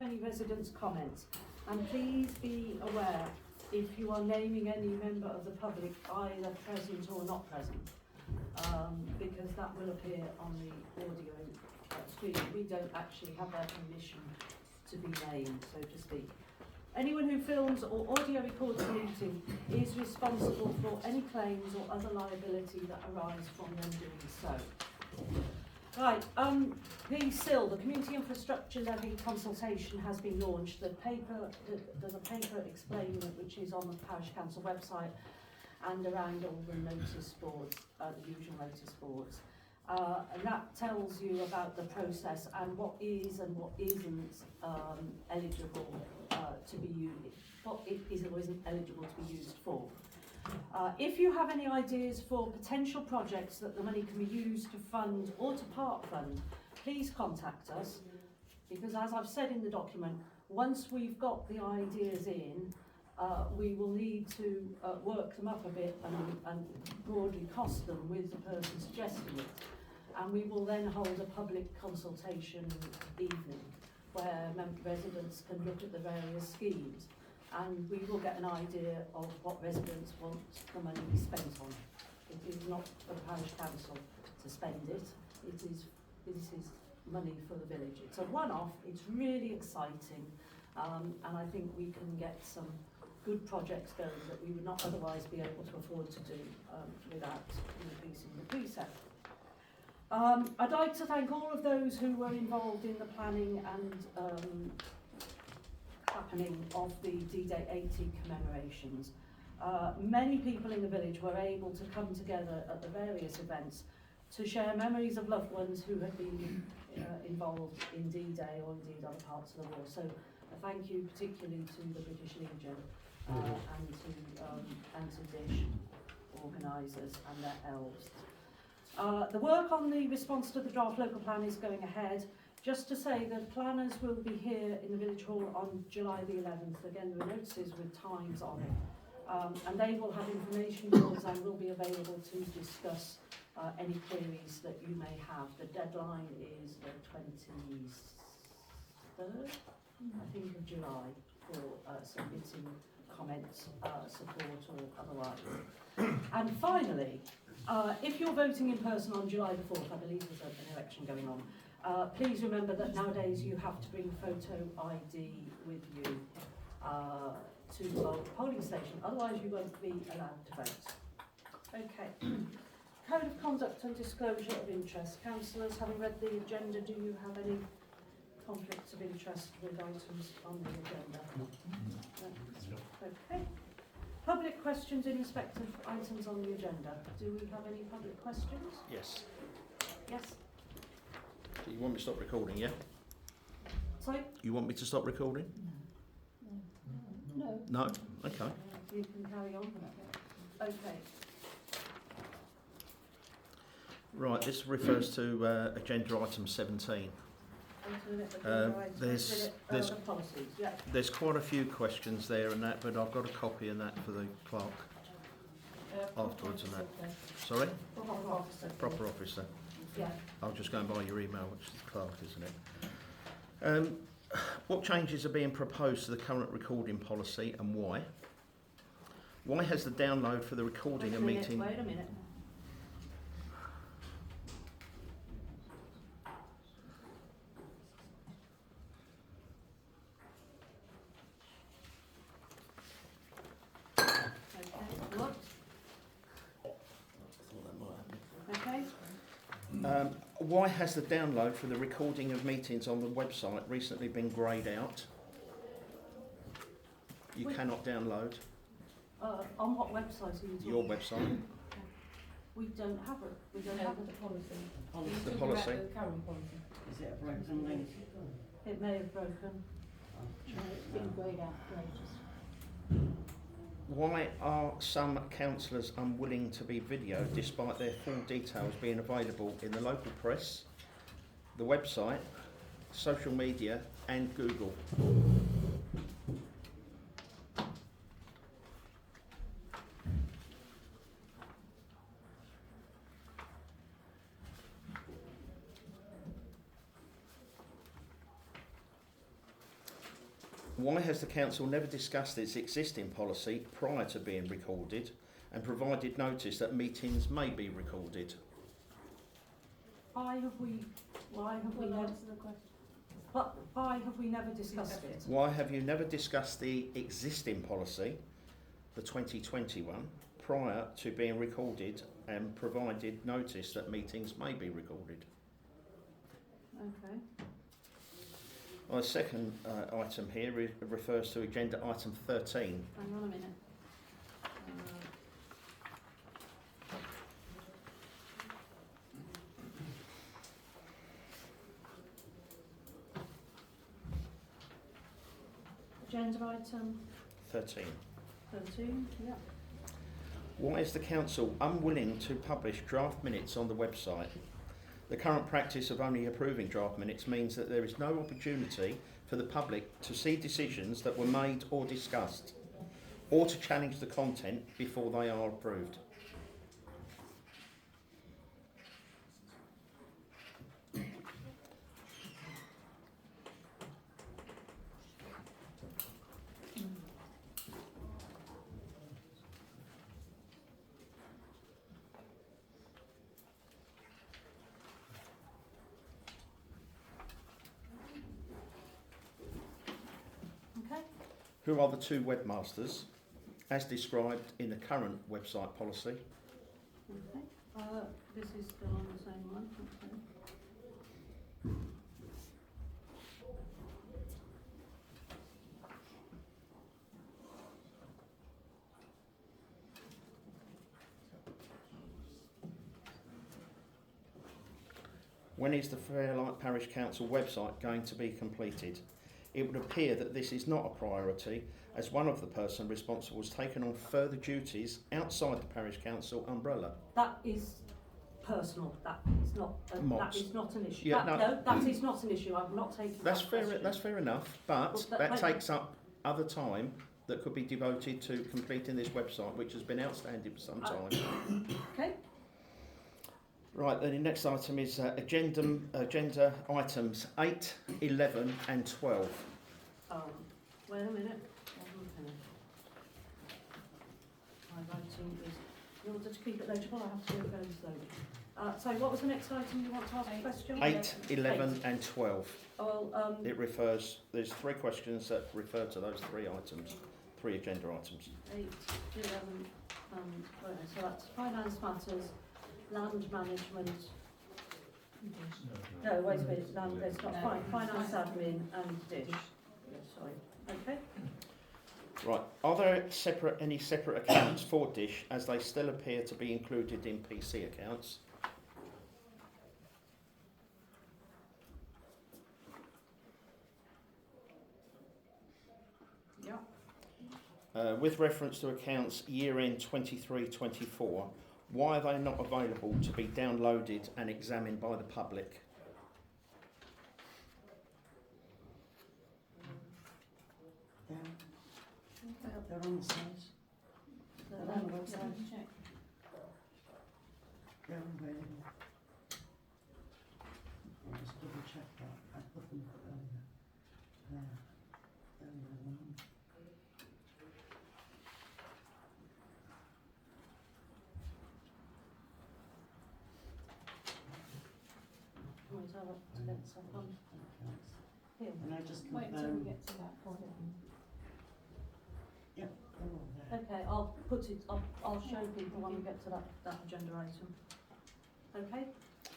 Any residents' comments, and please be aware if you are naming any member of the public either present or not present, because that will appear on the audio screen. We don't actually have their permission to be named, so to speak. Anyone who films or audio records a meeting is responsible for any claims or other liability that arise from them doing so. Right, the SIL, the Community Infrastructure Levy consultation has been launched. There's a paper explaining it, which is on the Parish Council website and around all the notice boards, the usual notice boards. And that tells you about the process and what is and what isn't eligible to be used, what it is or isn't eligible to be used for. If you have any ideas for potential projects that the money can be used to fund or to part fund, please contact us, because as I've said in the document, once we've got the ideas in, we will need to work them up a bit and broadly cost them with the person suggesting it. And we will then hold a public consultation evening where residents can look at the various schemes. And we will get an idea of what residents want the money to be spent on. It is not for the parish council to spend it. This is money for the village. It's a one-off. It's really exciting, and I think we can get some good projects going that we would not otherwise be able to afford to do without increasing the precept. I'd like to thank all of those who were involved in the planning and happening of the D-Day 80 commemorations. Many people in the village were able to come together at the various events to share memories of loved ones who had been involved in D-Day or indeed other parts of the war. So a thank you particularly to the British Legion and to DISH organisers and their elves. The work on the response to the draft local plan is going ahead. Just to say that planners will be here in the village hall on July the 11th. Again, there are notices with times on it. And they will have information boards and will be available to discuss any queries that you may have. The deadline is the 23rd, I think, of July for submitting comments, support or otherwise. And finally, if you're voting in person on July the 4th, I believe there's an election going on, please remember that nowadays you have to bring photo ID with you to the polling station, otherwise you won't be allowed to vote. Okay. Code of conduct and disclosure of interest. Councillors, having read the agenda, do you have any conflicts of interest with items on the agenda? No. Okay. Public questions in respect of items on the agenda. Do we have any public questions? Yes. Yes. So you want me to stop recording, yeah? Sorry? You want me to stop recording? No. No? Okay. You can carry on. Okay. Right, this refers to agenda item 17. There's quite a few questions there and that, but I've got a copy and that for the clerk afterwards and that. Sorry? Proper officer. Yeah. I'll just go and buy your email, which is the clerk, isn't it? What changes are being proposed to the current recording policy and why? Why has the download for the recording of meeting... Wait a minute. Why has the download for the recording of meetings on the website recently been greyed out? You cannot download. On what website are you talking? Your website. We don't have it. We don't have the policy. The policy. The current policy. Is it a broken link? It may have broken. It's been greyed out for ages. Why are some councillors unwilling to be videoed despite their full details being available in the local press, the website, social media and Google? Why has the council never discussed its existing policy prior to being recorded and provided notice that meetings may be recorded? Why have we never discussed it? Why have you never discussed the existing policy, the 2021, prior to being recorded and provided notice that meetings may be recorded? Okay. The second item here refers to agenda item 13. Hang on a minute. Agenda item 13. 13, yeah. Why is the council unwilling to publish draft minutes on the website? The current practice of only approving draft minutes means that there is no opportunity for the public to see decisions that were made or discussed, or to challenge the content before they are approved. Okay. Who are the two webmasters, as described in the current website policy? Okay. This is still on the same one. Okay. When is the Fairlight Parish Council website going to be completed? It would appear that this is not a priority, as one of the person responsible has taken on further duties outside the Parish Council umbrella. That is personal. That is not. That is not an issue. Yeah, that is not an issue. I'm not taking. That's that fair. question. That's fair enough, but Well, that takes up other time that could be devoted to completing this website, which has been outstanding for some time. Okay. Right, then the next item is agenda items 8, 11 and 12. Wait a minute. My writing is, in order to keep it legible, I have to do it very slowly. So what was the next item you want to ask a question? 8, 11 and 12. Well, There's three questions that refer to those three items, three agenda items. 8, 11 and 12. So that's finance matters, land management. No, wait a minute, it's not finance admin and dish. Sorry, okay. Right, are there any separate accounts for Dish as they still appear to be included in PC accounts? Yeah. With reference to accounts year-end 23-24, why are they not available to be downloaded and examined by the public? They're on the site. They're on the website. They're available. I'll just double check that. I put them earlier. There. Earlier on. And I just Wait till we confirm. get to that point. Yep, they're all there. Okay, I'll show people when we get to that agenda item. Okay,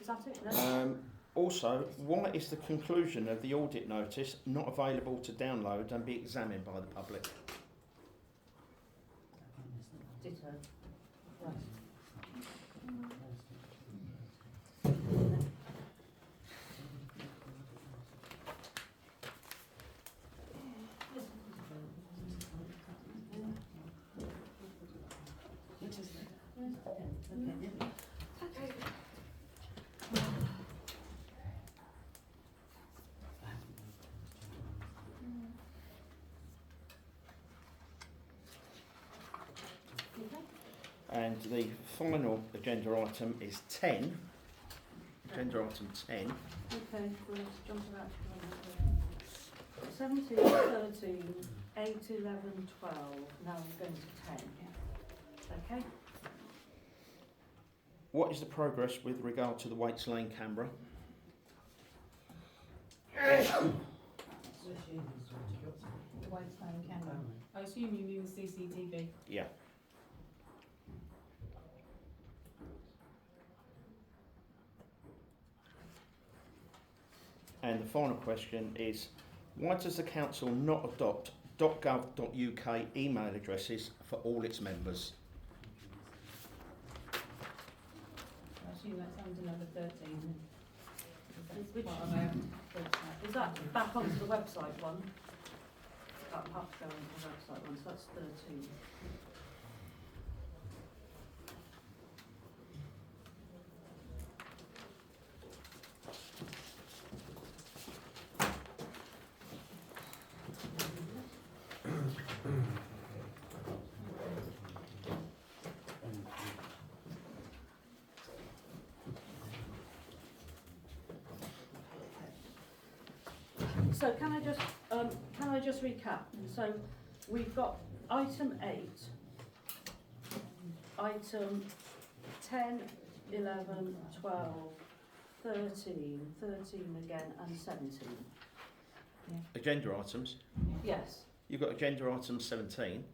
is that it? No? Also, why is the conclusion of the audit notice not available to download and be examined by the public? Ditto. Right. Which is it? Okay. And the final agenda item is 10. Agenda item 10. Okay, well, let's jump to that. 17, 13, 8, 11, 12, now we're going to 10. Okay? What is the progress with regard to the Waits Lane camera? White flame camera. I assume you mean the CCTV. Yeah. And the final question is, why does the council not adopt .gov.uk email addresses for all its members? I assume that's under number 13. Which- Part of our website. Is that back onto the website one? That will have to go onto the website one, so that's 13. So can I just recap? So we've got item 8, item 10, 11, 12, 13, 13 again, and 17. Agenda items. Yes, You've got agenda item 17.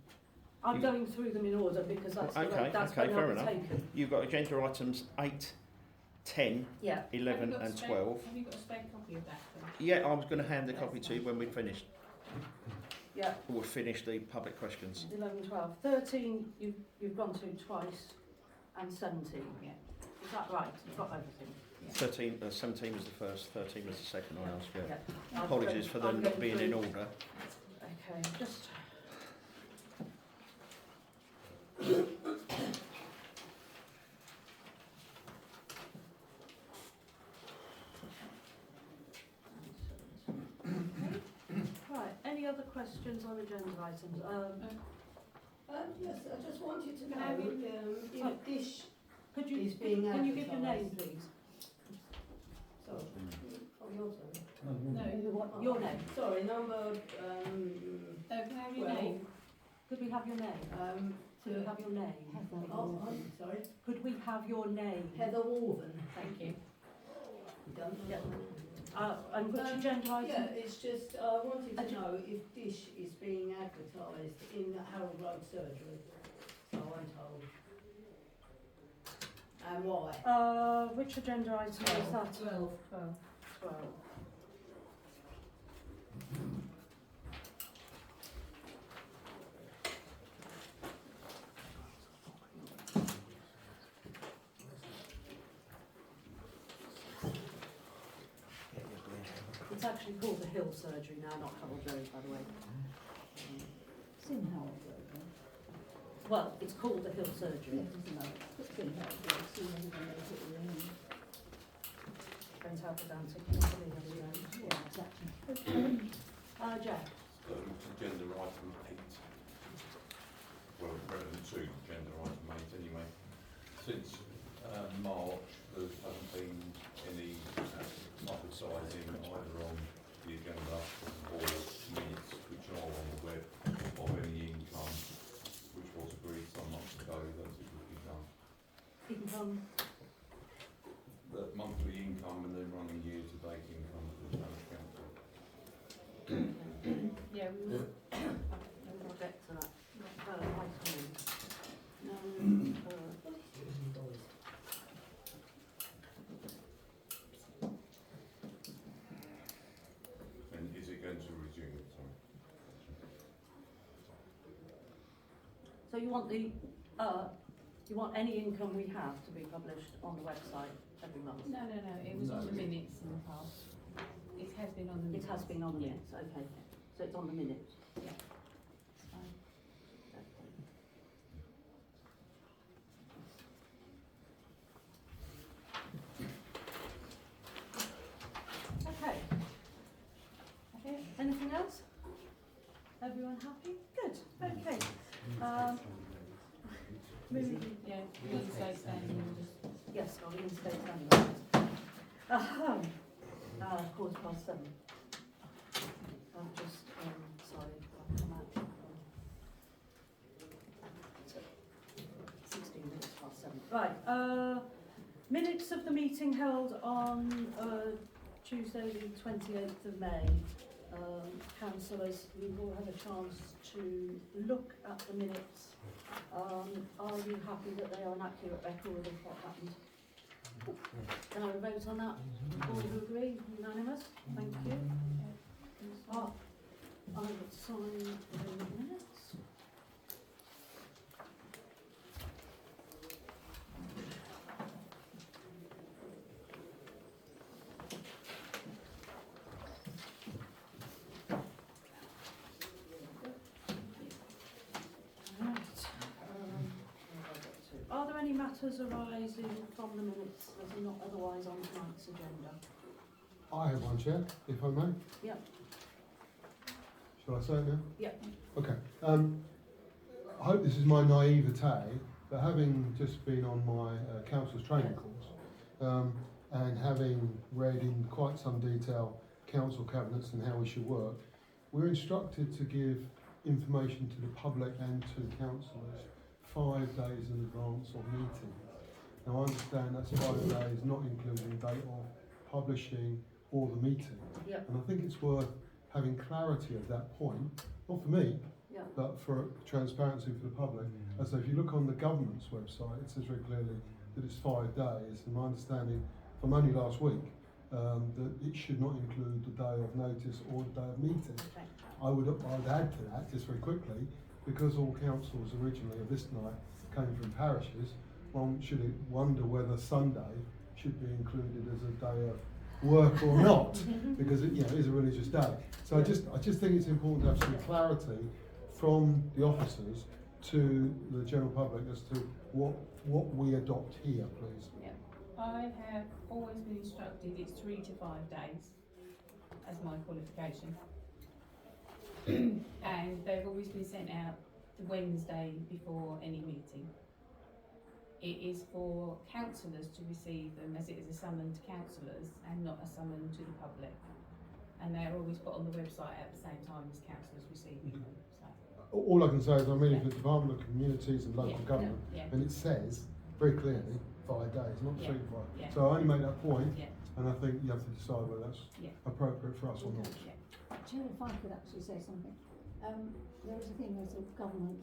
I'm You- going through them in order because that's the way, Okay, that's okay, when fair I've enough. taken. You've got agenda items 8, 10, Yeah, 11 and 12. Have you got a spare copy of that? Then? Yeah, I was going to hand the copy to you when we'd finished. yeah, We'll finish the public questions. 11, 12, 13 you've gone to twice, and 17. Yeah. Is that right? You've got everything? 17 was the first, 13 was the second I asked, yeah. Yeah. Apologies for them I'm not going being in through- order. Okay, just. Right, any other questions on agenda items? Yes, I just wanted to Can know I read- if this, Could you, It's being can you give your name, advertised. please? sorry, oh, your turn. No. Your name. Sorry, number, Oh, can I have your Well- name? Could we have your name? Could we have your name? oh, I'm sorry, Could we have your name? Heather Warven. Thank you. You don't know? Yeah. And which agenda item? Yeah, it's just, I wanted to know if Dish is being advertised in Harold Road Surgery, so I'm told. And why? Which agenda item is that? 12. 12. It's actually called the Hill Surgery now, not Harold Road, by the way. It's in Harold Road, Well, it's called the Hill Surgery. It's in Harold Road, see whether they make it around. Depends how pedantic you want to be, have you know? Yeah, exactly. Jack? Agenda item 8. Well, relevant to agenda item 8 anyway. Since March, there hasn't been any advertising either on the agenda or minutes which are on the web of any income, which was agreed some months ago that it would be done. Income? The monthly income and then running year-to-date income for the parish council. Yeah, we will. We'll get to that. Item. And is it going to resume? Sorry. So you want any income we have to be published on the website every month? No, it was on the minutes in the past. It has been on the It minutes. has been on the minutes, okay. So it's on the minutes. Yeah. It's fine. Okay. Anything else? Everyone happy? Good, okay. Moving, Yeah, we can say standing and just. yes, I'll reinstate standing. 7:15. I've just Right, minutes of the meeting held on Tuesday the 28th of May. Councillors, you've all had a chance to look at the minutes. Are you happy that they are an accurate record of what happened? Can I vote on that? All who agree? Unanimous? Thank you. I will sign the minutes. Are there any matters arising from the minutes that are not otherwise on tonight's agenda? I have one, Chair, if I may. Yep. Shall I say it now? Yep. Okay. I hope this is my naivete, but having just been on my councillor's training course and having read in quite some detail council cabinets and how we should work, we're instructed to give information to the public and to councillors 5 days in advance of meetings. Now I understand that's 5 days, not including date of publishing or the meeting. Yep. And I think it's worth having clarity at that point, not for me, Yep. but for transparency for the public. And so if you look on the government's website, it says very clearly that it's 5 days, and my understanding from only last week, that it should not include the day of notice or the day of meeting. Okay. I would add to that, just very quickly, because all councils originally of this night came from parishes, one should wonder whether Sunday should be included as a day of work or not, because it is a religious day. So I just think it's important to have some clarity from the officers to the general public as to what we adopt here, please. Yeah. I have always been instructed it's 3 to 5 days as my qualification. And they've always been sent out the Wednesday before any meeting. It is for councillors to receive them as it is a summon to councillors and not a summon to the public. And they're always put on the website at the same time as councillors receiving them. So. All I can say is I'm reading for the Department of Communities and Local Yeah, Government, yeah. and it says very clearly 5 days, not 3 Yeah, to 5. yeah. So I only make that point, Yeah. and I think you have to decide whether that's Yeah. appropriate for us or not. Yeah. Chair, if I could actually say something. There is a thing, there's a government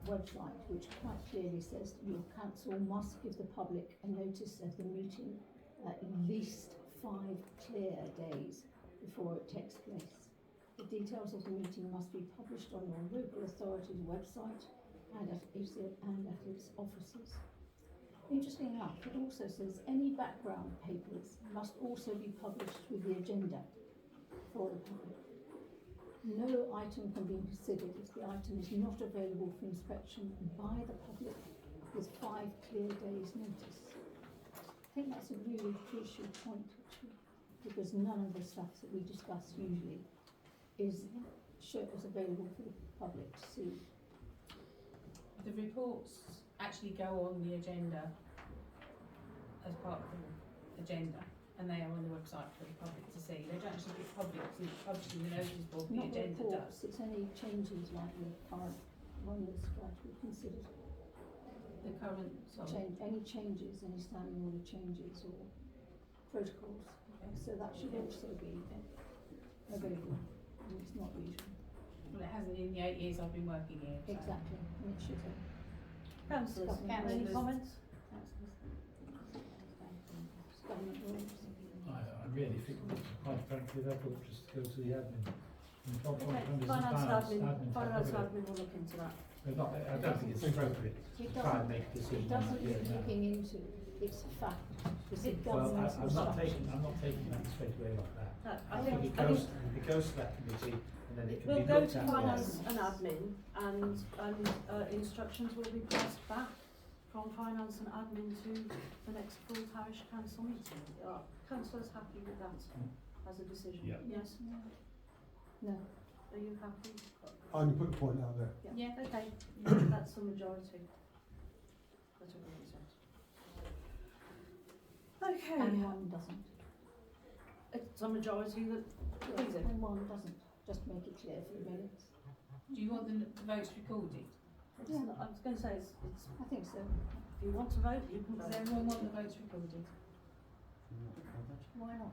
website which quite clearly says your council must give the public a notice of the meeting at least 5 clear days before it takes place. The details of the meeting must be published on your local authority's website and at its offices. Interesting enough, it also says any background papers must also be published with the agenda for the public. No item can be considered if the item is not available for inspection by the public with 5 clear days' notice. I think that's a really crucial point, actually, because none of the stuff that we discuss usually is available for the public to see. The reports actually go on the agenda as part of the agenda, and they are on the website for the public to see. They don't actually get published in the notice board, the Not the agenda reports, does. it's any changes like the current one that's got to be considered. The current, Any changes, any standing order changes or protocols. So that should also be available, and it's not usual. well, it hasn't in the 8 years I've been working here. So. Exactly, and it should have. Councillors, any Councillors. comments? Government rules. I really think, quite frankly, that ought just to go to the admin. Okay, finance admin will look into that. I don't think it's appropriate to try and make a It decision on doesn't that here need and now. looking into, it's a fact, it's a Well, government I'm not taking that straight away like that. No, I think it goes to that committee and then it can We'll be go looked to at. finance and admin, and instructions will be passed back from finance and admin to the next full parish council meeting. Are councillors happy with that as a decision? Yeah. Yes. No. Are you happy? I only put the point out there. Yeah. Okay, that's the majority. That agrees with. Okay. And one doesn't. It's a majority that agrees it. And one doesn't, just to make it clear for the minutes. Do you want the votes recorded? Yeah. I was going to say, it's, I think so. if you want to vote, you can Does vote. everyone want the votes recorded? Why not?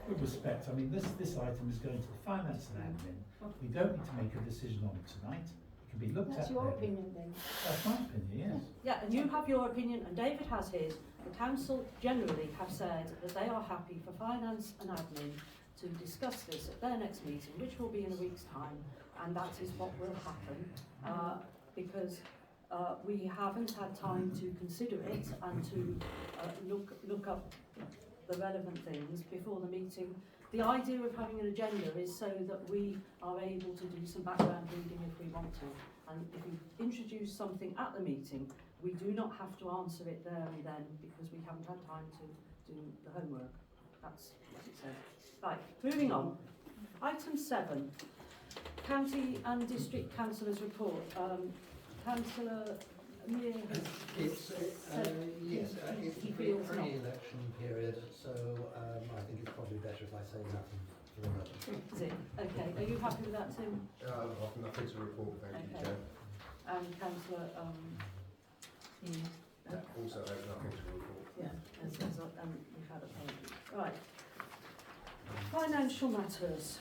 With respect, I mean, this item is going to the finance and admin. We don't need to make a decision on it tonight. It can be looked That's at your later. opinion then. That's my opinion, yes. Yeah, and you have your opinion, and David has his. The council generally have said that they are happy for finance and admin to discuss this at their next meeting, which will be in a week's time, and that is what will happen, because we haven't had time to consider it and to look up the relevant things before the meeting. The idea of having an agenda is so that we are able to do some background reading if we want to. And if we introduce something at the meeting, we do not have to answer it there and then because we haven't had time to do the homework. That's what it says. Right, moving on. Item 7, County and District Councillors' Report. Councillor Amir has It's he the feels not. pre-election period, so I think it's probably better if I say nothing for the moment. Is it? Okay, are you happy with that, Tim? I've nothing to report, thank you, Okay. Chair. And Councillor Also have nothing to report. yeah, and we've had a payment. Right. Financial matters.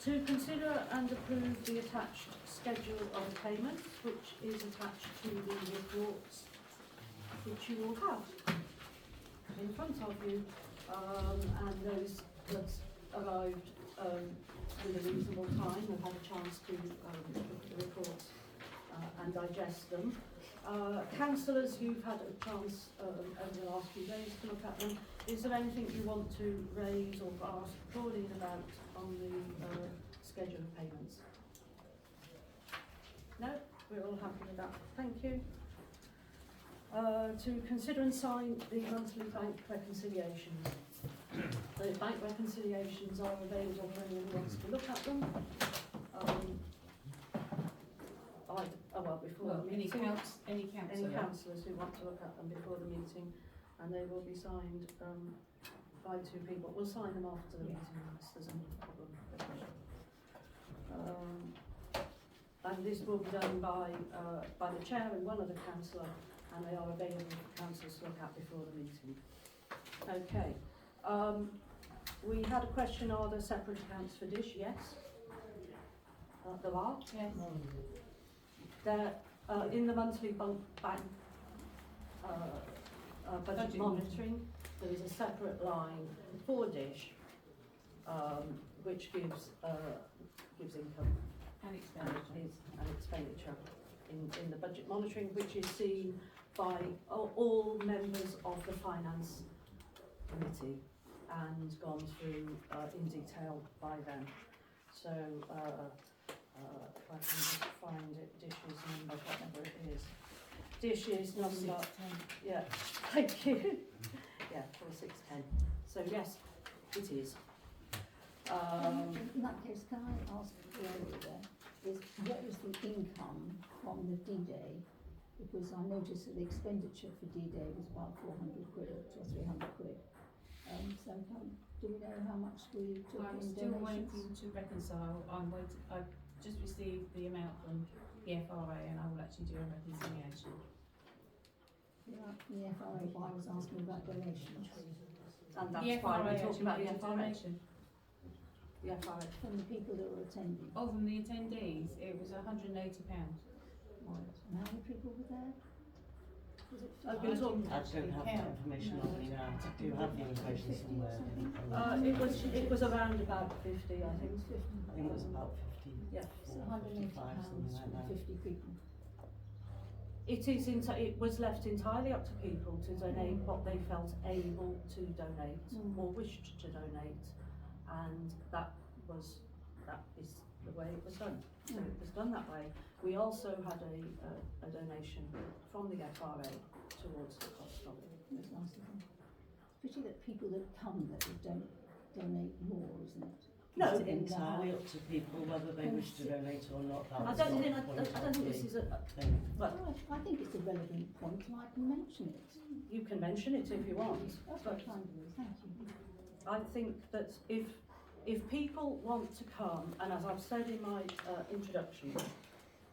To consider and approve the attached schedule of payments, which is attached to the reports which you all have in front of you, and those that arrived with a reasonable time have had a chance to look at the reports and digest them. Councillors, you've had a chance over the last few days to look at them. Is there anything you want to raise or ask Claudine about on the schedule of payments? No? We're all happy with that. Thank you. To consider and sign the monthly bank reconciliations. The bank reconciliations are available for anyone who wants to look at them. Before the Any meeting. Any councillor? councillors who want to look at them before the meeting, and they will be signed by 2 people. We'll sign them after the meeting unless there's any problem. And this will be done by the chair and one other councillor, and they are available for councillors to look at before the meeting. Okay. We had a question, are there separate accounts for dish? Yes. There are. Yes. They're in the monthly bank budget monitoring. There is a separate line for dish, which gives income And expenditure. and expenditure in the budget monitoring, which is seen by all members of the finance committee and gone through in detail by them. So if I can just find it, dishes number, whatever it is. Dishes number, yeah, thank you. Yeah, 4610. So yes, it is. In that case, can I ask Claudia there, is what is the income from the D-Day? Because I noticed that the expenditure for D-Day was about 400 quid or 300 quid. So do we know how much we took I'm in still donations? waiting to reconcile. I've just received the amount from the FRA and I will actually do a reconciliation. Yeah, the FRA, I was asking about donations. And that's The why FRA we're talking about the actually FRA. donation. The FRA. From the people that were attending. Oh, from the attendees, it was £180. Right. And how many people were there? Was it I've been talking. I don't have that information on me now. I do have the information 50 or somewhere. something? It was around about 50, I I think. think it was 50. I think it was about 50. Yeah. So or £180 55, something like for that. 50 people. It was left entirely up to people to donate what they felt able to donate or wished to donate, and that is the way it was done. So it was done that way. We also had a donation from the FRA towards the cost of it. That's nice of them. Pity that people that come that would donate more, isn't it? No, It's entirely up to people whether they wish to donate or not. I don't think this is a. Well, Well, I think it's a relevant point and I can mention it. you can mention it if you want, That's but what I'm doing, thank you. I think that if if people want to come, and as I've said in my introduction,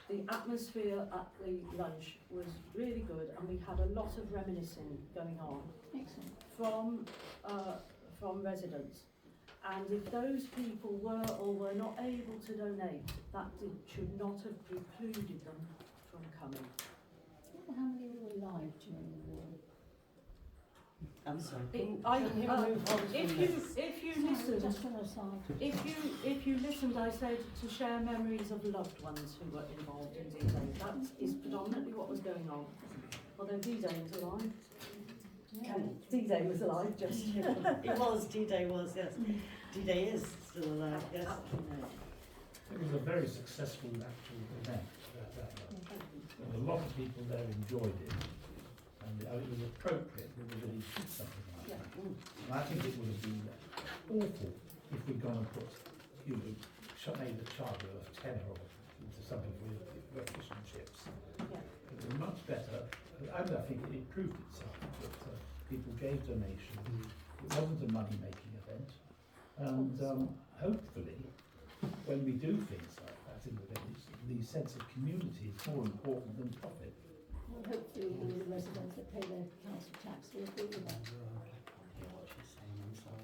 the atmosphere at the lunch was really good, and we had a lot of reminiscing going on Excellent. from residents. And if those people were or were not able to donate, that should not have precluded them from coming. How many were alive during the war? I'm sorry. If you listened, Just an aside. if you listened, I said to share memories of loved ones who were involved in D-Day. That is predominantly what was going on. Although D-Day was alive. Yeah. D-Day was alive, just. It was, D-Day was, yes. D-Day is still alive, yes. It was a very successful actual event. And a lot of people there enjoyed it. And it was appropriate that we really did something like that. And I think it would have been awful if we'd gone and put, made a charter of tenner or into something with fish and chips. It was much better, and I think it proved itself that people gave donations. It wasn't a money-making event. And hopefully, when we do things like that in the village, the sense of community is more important than profit. Well, hopefully the residents that pay their council tax will agree with that.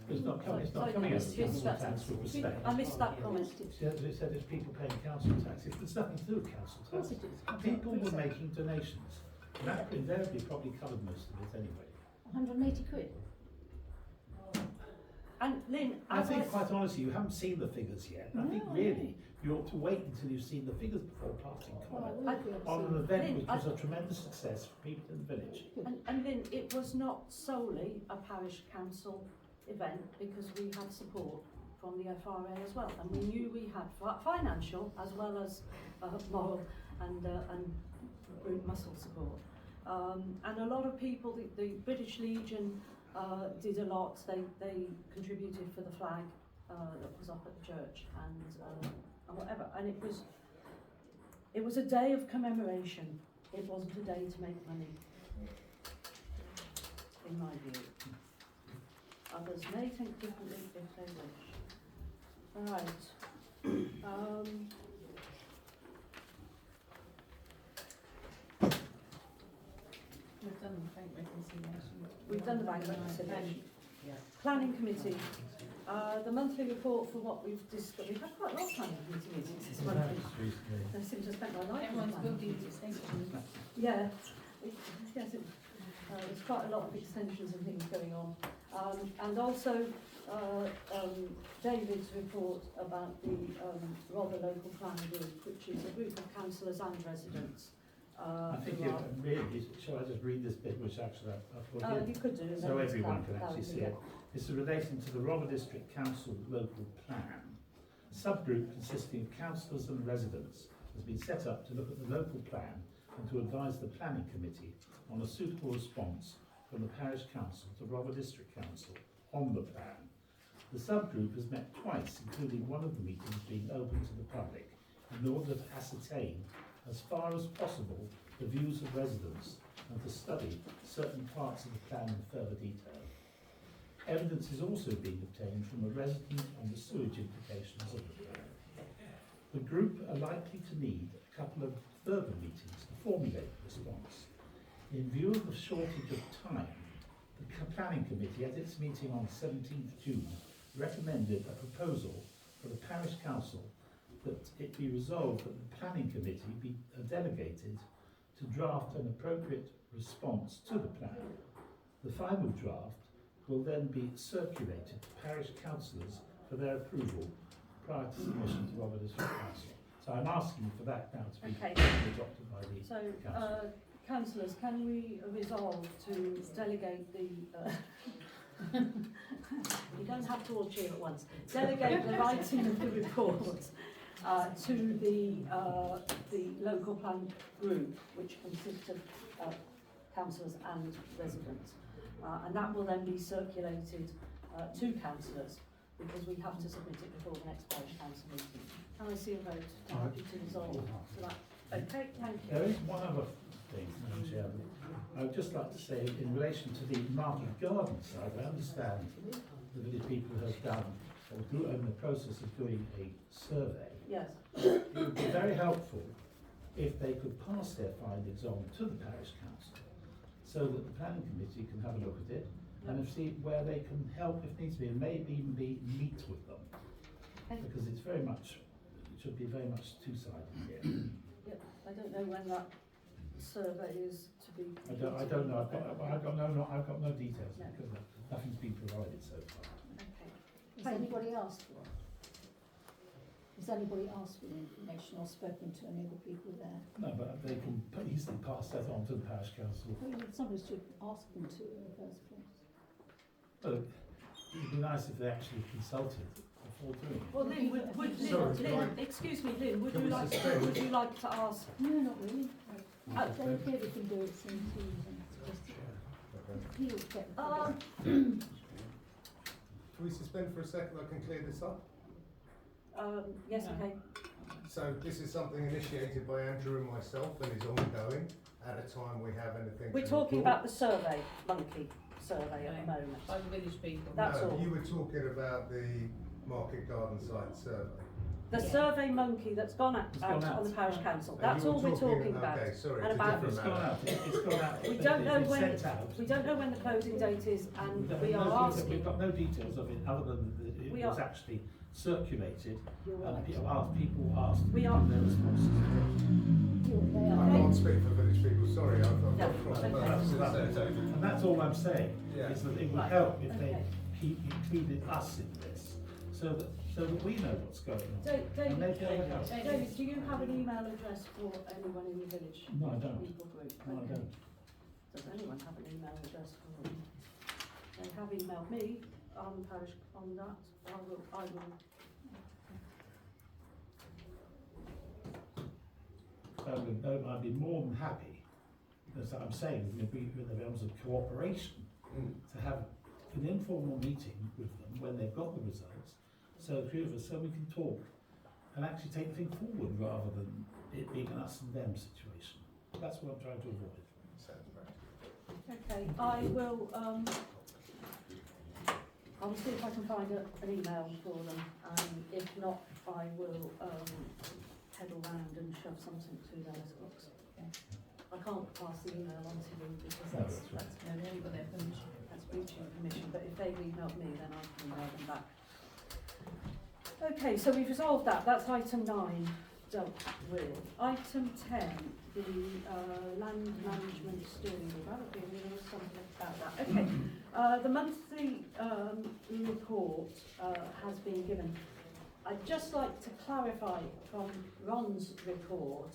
It's not coming out of council tax with respect. I missed that comment. It said it's people paying council tax. It's nothing to do with council Of course tax. it is. People were making donations. And that invariably probably covered most of it anyway. 180 quid. And Lynn, I think, quite honestly, you haven't seen the figures yet. I think really you ought to wait until you've seen the figures before passing comment on an event which was a tremendous success for people in the village. And Lynn, it was not solely a parish council event, because we had support from the FRA as well, and we knew we had financial as well as moral and brute muscle support. And a lot of people, the British Legion did a lot. They contributed for the flag that was up at the church and whatever. And it was a day of commemoration. It wasn't a day to make money, in my view. Others may think differently if they wish. Right. We've done the bank reconciliation. We've done the bank reconciliation. Yeah. Planning committee. The monthly report for what we've discussed. We've had quite a lot of planning committee meetings this month. I seem to have spent my life. Everyone's building extensions. Yeah. Yes, there's quite a lot of extensions and things going on. And also David's report about the Rother Local Planning Group, which is a group of councillors and residents. I think really, shall I just read this bit, which actually I put in? You could do. So everyone can actually see it. This is relating to the Rother District Council local plan. A subgroup consisting of councillors and residents has been set up to look at the local plan and to advise the planning committee on a suitable response from the parish council to Rother District Council on the plan. The subgroup has met twice, including one of the meetings being open to the public, in order to ascertain, as far as possible, the views of residents and to study certain parts of the plan in further detail. Evidence is also being obtained from a resident on the sewage implications of the plan. The group are likely to need a couple of further meetings to formulate a response. In view of the shortage of time, the planning committee at its meeting on 17th June recommended a proposal for the parish council that it be resolved that the planning committee be delegated to draft an appropriate response to the plan. The final draft will then be circulated to parish councillors for their approval prior to submission to Rother District Council. So I'm asking for that now to be adopted by the council. Councillors, can we resolve to delegate the you don't have to all cheer at once. Delegate the writing of the report to the local plan group, which consists of councillors and residents. And that will then be circulated to councillors, because we have to submit it before the next parish council meeting. Can I see a vote to resolve to that? Okay, thank you. There is one other thing, Madam Chairman. I would just like to say, in relation to the market garden side, I understand the village people have done or in the process of doing a survey, Yes, it would be very helpful if they could pass their findings on to the parish council, so that the planning committee can have a look at it and see where they can help if needs be, and maybe even meet with them. Okay. Because it should be very much two-sided here. yep, I don't know when that survey is to be I don't know, I've got no details, No. because nothing's been provided so far. Okay. Has anybody asked for it? Has anybody asked for the information or spoken to any of the people there? No, but they can easily pass that on to the parish council. Well, somebody should ask them to in the first place. But it'd be nice if they actually consulted before doing it. Well, Lynn, Lynn, excuse me, Lynn, would Can you we like suspend? would you like to ask? No, not really. They appear we can do it soon too, and it's just, he'll get the figure. Can we suspend for a second? I can clear this up. Yes, No. okay. So this is something initiated by Andrew and myself and is ongoing at a time we have anything We're to talking report. about the survey, monkey survey at the moment. By the village people. That's No, all. you were talking about the Market Garden site survey. The Yeah. survey monkey that's gone out, It's gone out. on the parish council. And That's you were all we're talking about. Okay, sorry, And it's a about- different It's gone matter. out, it's gone out. We don't know It's when sent out. We don't know when the closing date is, and We've we got are no detail- asking. We've got no details of it, other than that it We was are- actually circulated, You're and right. people asked We to are- give their responses. They I are. can't speak for village people, sorry, I've Yeah, got cross okay. purposes there. And that's all I'm saying, Yeah. is that it would Right, help if they okay. included us in this, so that we know what's going on. David, And they'd be able to help. David, do you have an email address for anyone in the village? No, I don't. People group? No, I Okay. don't. Does anyone have an email address for them? They have emailed me on parish on that. I will. I'd be more than happy, as I'm saying, with the realms of cooperation, to have an informal meeting with them when they've got the results, so the three of us, so we can talk and actually take the thing forward rather than it being an us and them situation. That's what I'm trying to avoid. Sounds right. Okay, I will see if I can find an email for them, and if not, I will pedal round and shove something to their letterbox. I can't pass the email on to you because No, that's No, they only got their permission. that's breaching permission, but if they've emailed me, then I can email them back. Okay, so we've resolved that. That's item 9 dealt with. Item 10, the land management steering group. I have a feeling there was something about that. Okay, the monthly report has been given. I'd just like to clarify from Ron's report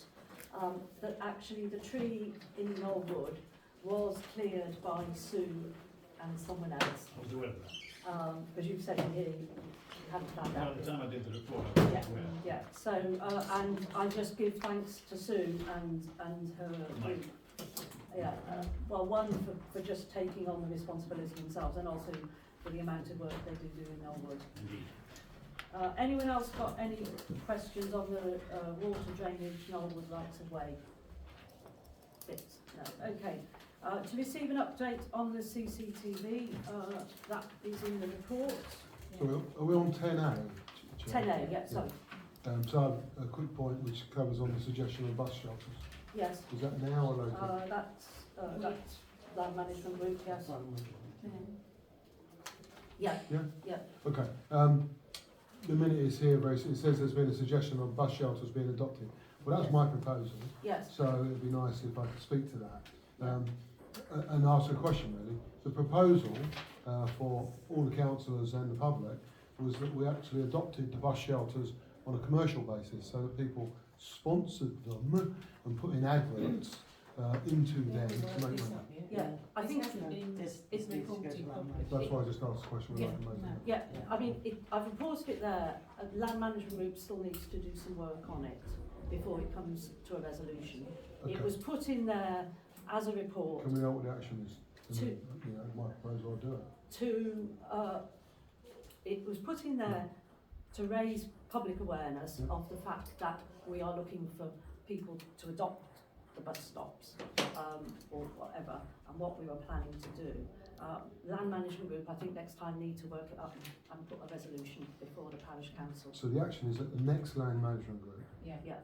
that actually the tree in Knollwood was cleared by Sue and someone else. I was aware of that. Because you've said in here you haven't found out. By the time I did the report, I was Yeah, aware. yeah. So, and I just give thanks to Sue and her group. Yeah, well, one for just taking on the responsibility themselves, and also for the amount of work they do in Knollwood. Indeed. Anyone else got any questions on the water drainage Knollwood rights of way bits? No. Okay. To receive an update on the CCTV, that is in the report. So are we on 10A? Chair? 10A, yeah, sorry. So I have a quick point which covers on the suggestion of bus shelters. Yes. Is that now or later? That's land management group, yes. Yeah, Yeah? yeah. Okay. The minute is here, it says there's been a suggestion of bus shelters being adopted. Well, that's my proposal, Yes. so it'd be nice if I could speak to that. And ask a question really. The proposal for all the councillors and the public was that we actually adopted the bus shelters on a commercial basis, so that people sponsored them and put in adverts into them to make money. Yeah, I think This It's needs to go reported to land properly. That's why I just asked the question. Yeah. without the motion. Yeah, I mean, I've reported it there. Land management group still needs to do some work on it before it comes to a resolution. It Okay. was put in there as a report Can we know what the action is? To- You know, my proposal, I'll do it. it was put in there to raise public awareness Yeah. of the fact that we are looking for people to adopt the bus stops, or whatever, and what we were planning to do. Land management group, I think next time need to work it up and put a resolution before the parish council. So the action is at the next land management group. Yeah. Yeah,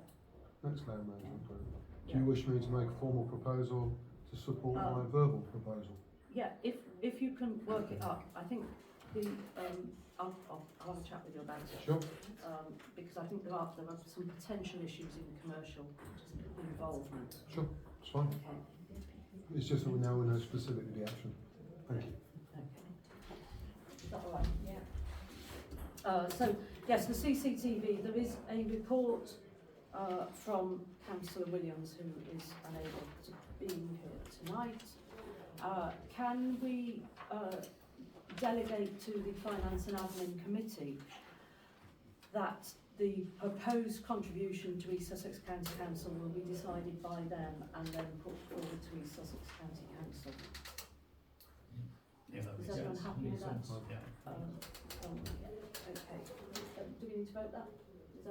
Next land management group. Do yeah. you wish me to make a formal proposal to support my verbal proposal? Yeah, if you can work it up, I think the, I'll have a chat with you about it. Sure. Because I think there are some potential issues in commercial involvement. Sure, it's fine. Okay. It's just that we now know specifically the action. Thank you. Okay. Is that all right? Yeah. So, yes, the CCTV, there is a report from Councillor Williams, who is unable to be here tonight. Can we delegate to the Finance and Admin Committee that the proposed contribution to East Sussex County Council will be decided by them and then put forward to East Sussex County Council? Yeah, that Is makes everyone sense. happy with that? Yeah. Okay. Do we need to vote that? Is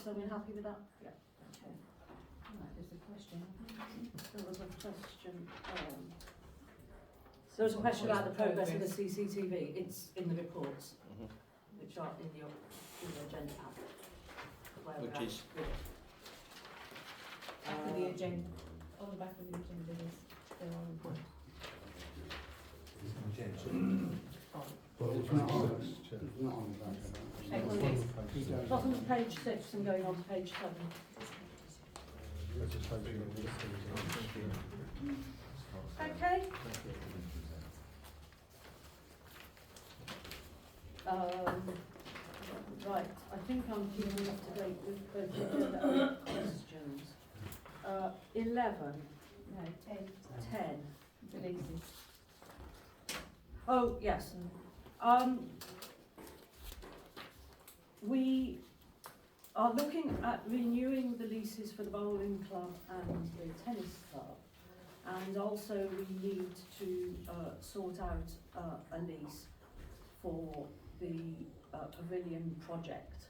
everyone happy with that? Yeah. Okay. Right, there's a question. There was a question. There was a question about the progress of the CCTV. It's in the reports, which are in your agenda pack. where we're Which at is? with it. Back of the agenda, on the back of the agenda, there are reports. Well, it's not on, Chair. Not on the back of that. Bottom of page 6 and going on to page 7. Let's just hope you don't Okay. Right, I think I'm keeping up to date with both the agenda and questions. 11, No, 10. 10. Releases. Oh, yes. We are looking at renewing the leases for the bowling club and the tennis club, and also we need to sort out a lease for the pavilion project.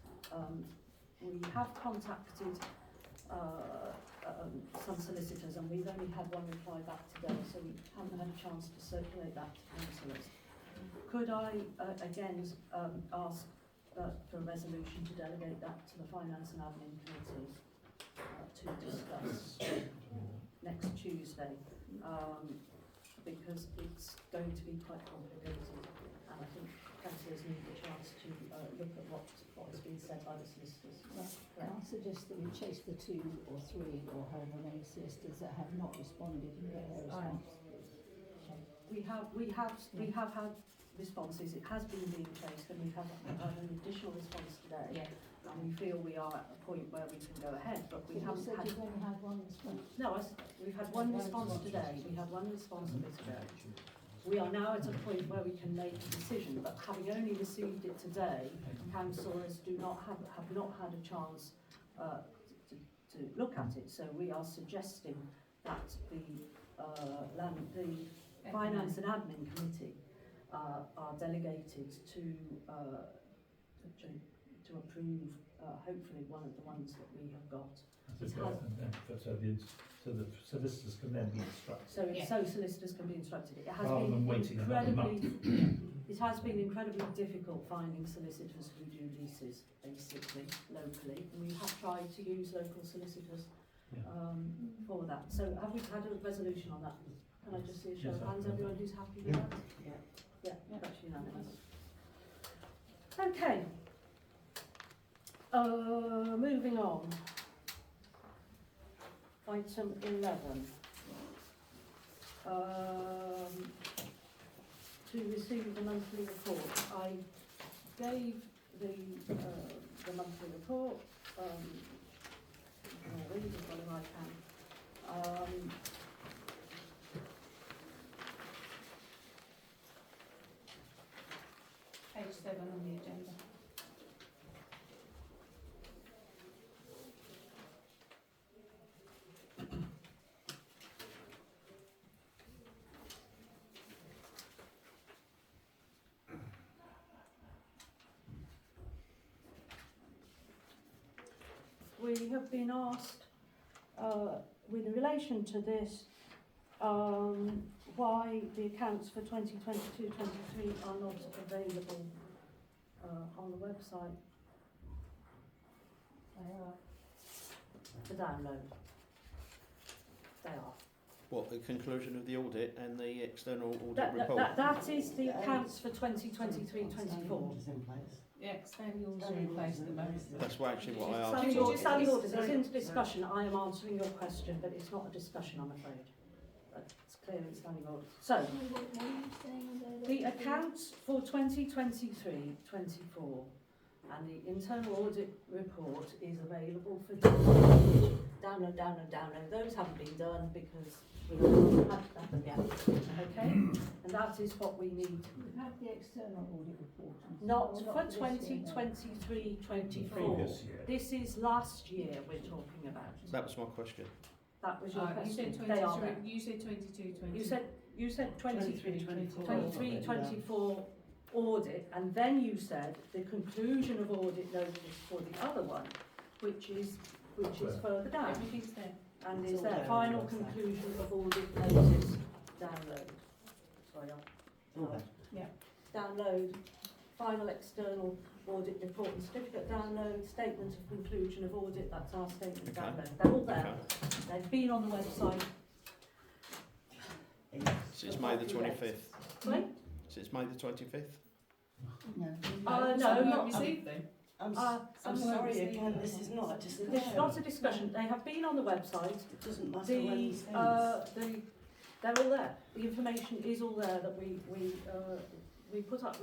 We have contacted some solicitors, and we've only had one reply back today, so we haven't had a chance to circulate that to councillors. Could I again ask for a resolution to delegate that to the Finance and Admin Committee to discuss next Tuesday, because it's going to be quite complicated, and I think councillors need a chance to look at what has been said by the solicitors. Can I suggest that we chase the 2 or 3 or however many solicitors that have not responded and get their response? We have had responses. It has been being chased, and we've had an additional response today. Yeah. And we feel we are at a point where we can go ahead, but we You haven't said had. you've only had one response. No, we've had one response today. We had one response a bit ago. We are now at a point where we can make a decision, but having only received it today, councillors have not had a chance to look at it. So we are suggesting that the Finance and Admin Committee are delegated to approve hopefully one of the ones that we have got. So the solicitors can then be instructed. So solicitors can be instructed. It has Rather been than waiting another month. it has been incredibly difficult finding solicitors who do leases, basically, locally. And we have tried to use local solicitors for that. So have we had a resolution on that? Can I just see a show of hands? Everyone who's happy with that? Yeah, that's unanimous. Okay. Moving on. Item 11. To receive the monthly report. I gave the monthly report. I'll read as well as I can. Page 7 on the agenda. We have been asked, with relation to this, why the accounts for 2022-23 are not available on the website. They are. To download. They are. What, the conclusion of the audit and the external audit report? That is the accounts for 2023-24. Yeah, standing orders are in place at the moment. That's actually what I asked. Standing orders, it's in discussion. I am answering your question, but it's not a discussion, I'm afraid. But it's clear it's standing orders. So, What are you saying there? the accounts for 2023-24 and the internal audit report is available for download. Those haven't been done because we haven't had them yet. Okay? And that is what we need. We've had the external audit report. Not Or for this year, no. 2023-24. Previous year. This is last year we're talking about. That was my question. That was your You question. said They are there. 23, you said 22, 20. You said 23, 24. 24 audit, and then you said the conclusion of audit notice for the other one, which is further down, Everything's there. and It's is all there there, final it's all there. conclusion of audit notice download. Sorry, Yeah. download, final external audit report and certificate download, statement of conclusion of audit, that's our statement Okay. download. They're all there. Okay. They've been on the website. Since May the 25th. Sorry? Since May the 25th? No. No, some won't not- receive them. I'm some sorry won't again, see this is not a discussion. This is not a discussion. They have been on the website. It doesn't matter when he sends. They're all there. The information is all there that we put up.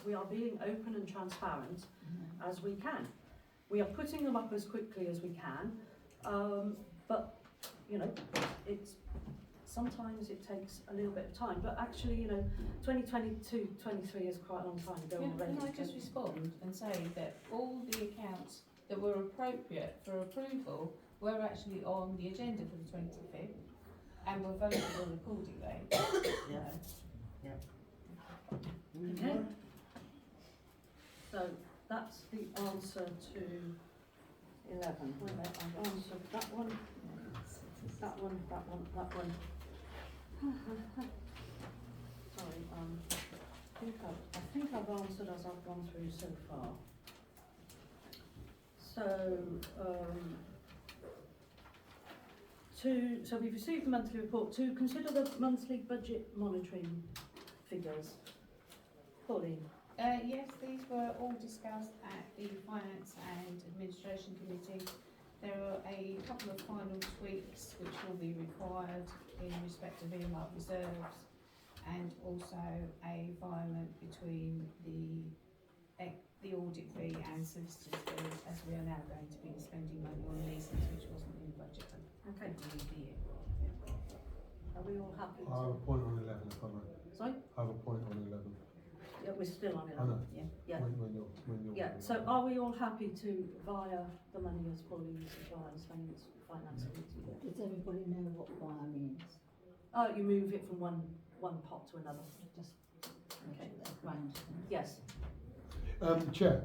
We are being open and transparent as we can. We are putting them up as quickly as we can, but you know, sometimes it takes a little bit of time. But actually, you know, 2022-23 is quite a long time ago already. Can I just respond and say that all the accounts that were appropriate for approval were actually on the agenda for the 25th and were voted on accordingly. Yeah. Okay. So that's the answer to 11. Wait a minute, I've answered that one. That one. Sorry, I think I've answered as I've gone through so far. So we've received the monthly report. To consider the monthly budget monitoring figures. Pauline. Yes, these were all discussed at the Finance and Administration Committee. There are a couple of final tweaks which will be required in respect of earmark reserves, and also a environment between the audit fee and solicitor's fees, as we are now going to be spending money on leases which wasn't in the budget at Okay. the beginning of the year. Are we all happy? I have a point on 11 if I may. Sorry? I have a point on 11. Yeah, we're still on it. I know. Yeah. When you're Yeah, so are we all happy to via the money as Pauline supplies finance committee? Does everybody know what wire means? Oh, you move it from one pot to another. Just Okay, right. Yes. Chair,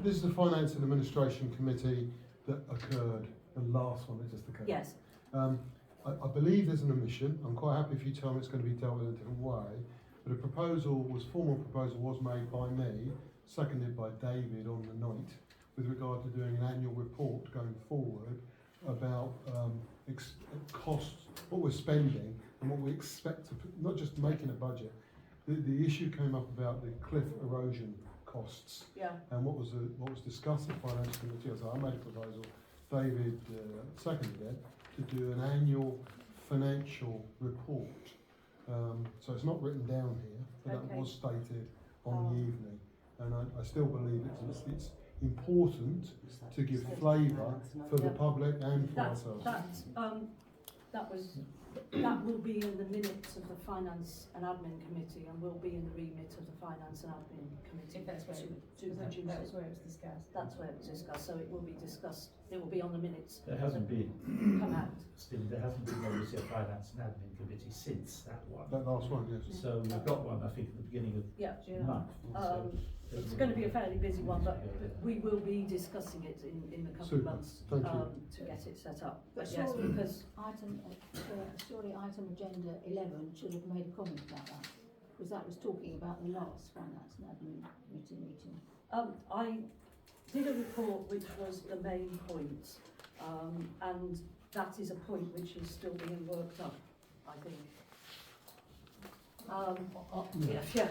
this is the Finance and Administration Committee that occurred, the last one that just occurred. Yes. I believe there's an omission. I'm quite happy if you tell me it's going to be dealt with in a different way. But a formal proposal was made by me, seconded by David on the night, with regard to doing an annual report going forward about costs, what we're spending and what we expect to, not just making a budget. The issue came up about the cliff erosion costs. Yeah. And what was discussed at Finance Committee, so I made a proposal, David seconded it, to do an annual financial report. So it's not written down here, but Okay. that was stated on the evening. And I still believe it's important to give flavour for the public and for ourselves. That will be in the minutes of the Finance and Admin Committee, and will be in the remit of the Finance and Admin Committee. If that's where to that produce was it. where it was discussed. That's where it was discussed, so it will be discussed, it will be on the minutes. There hasn't been, Come out. still, there hasn't been obviously a Finance and Admin Committee since that one. That last one, yes. So we've got one, I think, at the beginning of Yeah. the month. So it's going to be a fairly busy one, but we will be discussing it in the coming Super. months Thank you. to get it set up. But But yes, surely because surely item agenda 11 should have made a comment about that, because that was talking about the last finance and admin meeting. I did a report which was the main point, and that is a point which is still being worked up, I think. Yeah.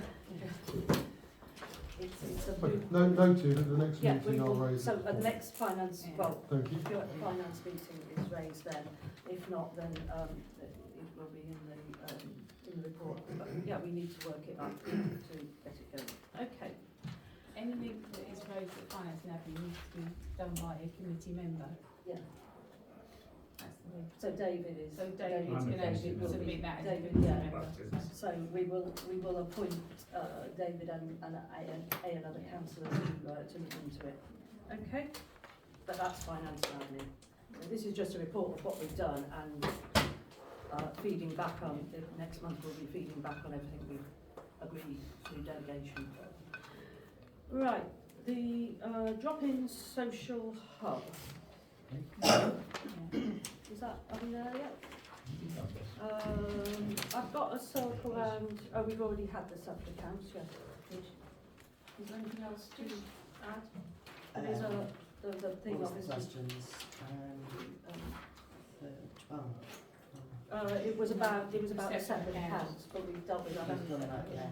It's a Okay, noted at the next yeah, meeting I'll raise so it. at the next finance, well, Thank you. if you're at the finance meeting is raised then, if not then it will be in the report, but yeah, we need to work it up to get it going. Okay. Anything that is raised at finance and admin needs to be done by a committee member. Yeah. That's the way. So David is. So David's I'm going to against it. submit that as a David, committee yeah. member. So we will appoint David and another councillor to look into it. Okay, but that's finance and admin. So this is just a report of what we've done and feeding back on. Next month we'll be feeding back on everything we've agreed through delegation. Right, the drop-in social hub. Is that, are we there yet? I've got a circle around, oh, we've already had the separate accounts, yes. Is there anything else to add? There was a thing What was the obviously. questions? The 12. It was about the separate Separate accounts, but we've dealt with that. We've done that, yeah.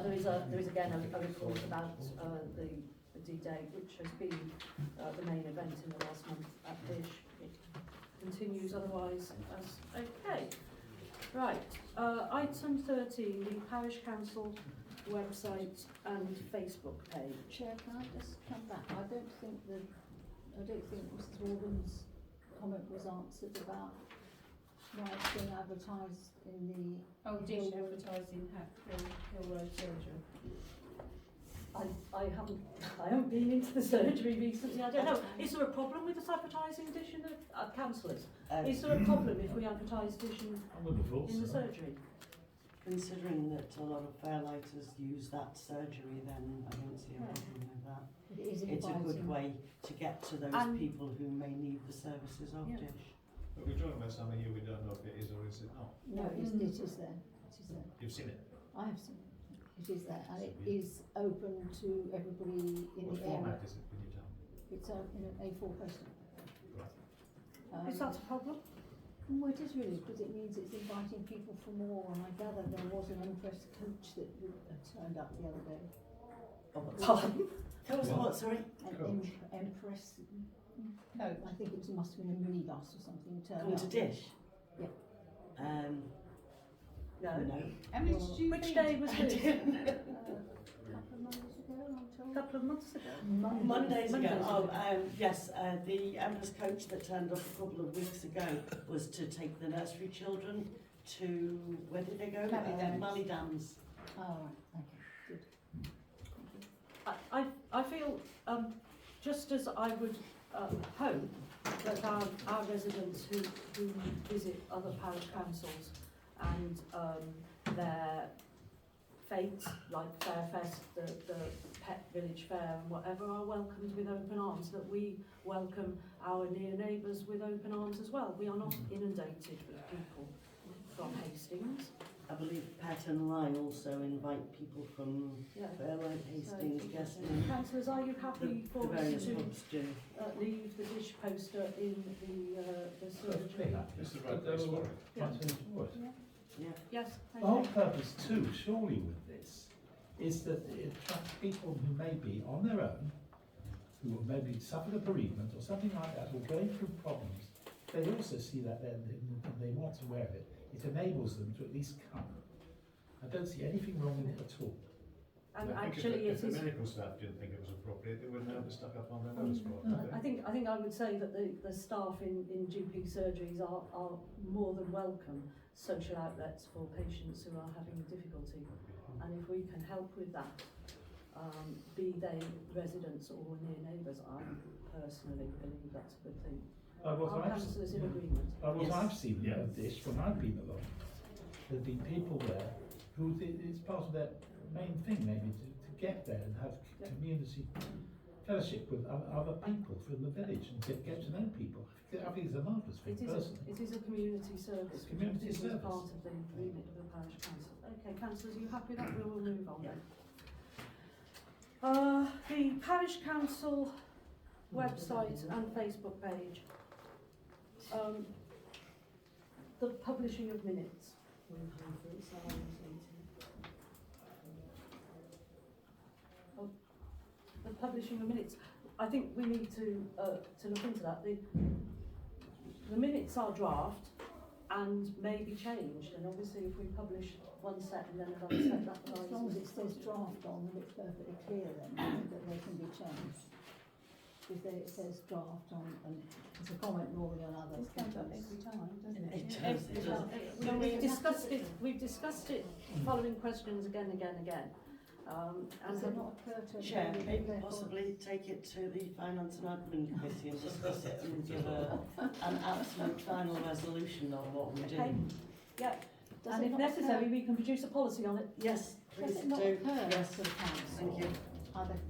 There is again a report about the D-Day, which has been the main event in the last month at Parish. It continues otherwise as okay. Right, item 13, the Parish Council website and Facebook page. Chair, can I just come back? I don't think Mrs. Morgan's comment was answered about why it's being advertised in the. Oh, dish advertising Hill Road surgery. I haven't been into the surgery recently. I don't know. Is there a problem with us advertising dish in the councillors? Is there a problem if we advertise dish in the surgery? Considering that a lot of Fairlighters use that surgery, then I don't see a problem with that. It's a good way to get to those people who may need the services of dish. But we're talking about something here we don't know if it is or is it not. No, it is there. It is there. You've seen it? I have seen it. It is there, and it is open to everybody in What the area. format is it, can you tell me? It's in an A4 poster. Is that a problem? Well, it is really, because it means it's inviting people for more, and I gather there was an Empress coach that turned up the other day. Pardon? There was what, sorry? An Empress, I think it must have been a minibus or something, turned Come up. to dish? Yeah. No. How many did you Which feed? day was this? Couple of Mondays ago, I'm told. A couple of months ago. Mondays ago. Oh, yes, the Empress coach that turned up a couple of weeks ago was to take the nursery children to, where did they go? Mally Dams. Oh, right, okay, good. I feel, just as I would hope that our residents who visit other parish councils and their fete, like Fairfest, the Pet Village Fair and whatever, are welcomed with open arms, that we welcome our near neighbours with open arms as well. We are not inundated with people from Hastings. I believe Pat and Lie also invite people from Fairlight, Hastings, Guestman. Councillors, are you happy for the us various to hubs do. leave the dish poster in the surgery? This is the right place for it. Yeah. Yes, The thank whole you. purpose too, surely, with this, is that it attracts people who may be on their own, who have maybe suffered a bereavement or something like that, or going through problems. They also see that they want to wear it. It enables them to at least come. I don't see anything wrong with it at all. And I think actually, if the it is. medical staff didn't think it was appropriate, they wouldn't have it stuck up on their notice board. I think I would say that the staff in GP surgeries are more than welcome social outlets for patients who are having difficulty, and if we can help with that, be they residents or near neighbours, I personally believe that's a good thing. Are councillors in agreement? What I've seen of this when I've been along, there've been people there who it's part of their main thing maybe to get there and have community fellowship with other people from the village and get to know people. I think it's a marvellous thing, personally. It is a community service. It's community which service. is part of the remit of the parish council. Okay, councillors, are you happy with that? We will move on then. The parish council website and Facebook page. The publishing of minutes. The publishing of minutes. I think we need to look into that. The minutes are draft and may be changed, and obviously if we publish one set and then another set, that As long as it says draft on them, it's perfectly clear then that they can be changed. If it says draft on, and it's a comment normally on others. It comes up every time, doesn't it? It does. We've discussed it following questions again. And Does it not occur to Chair, everybody maybe that possibly take it to the Finance and Admin Committee and discuss it and give an absolute final resolution on what we do. Okay. Yeah. Does And it if not necessary, occur- we can produce a policy on it. Yes, Does please it not do. occur Yes. to the council? Thank you.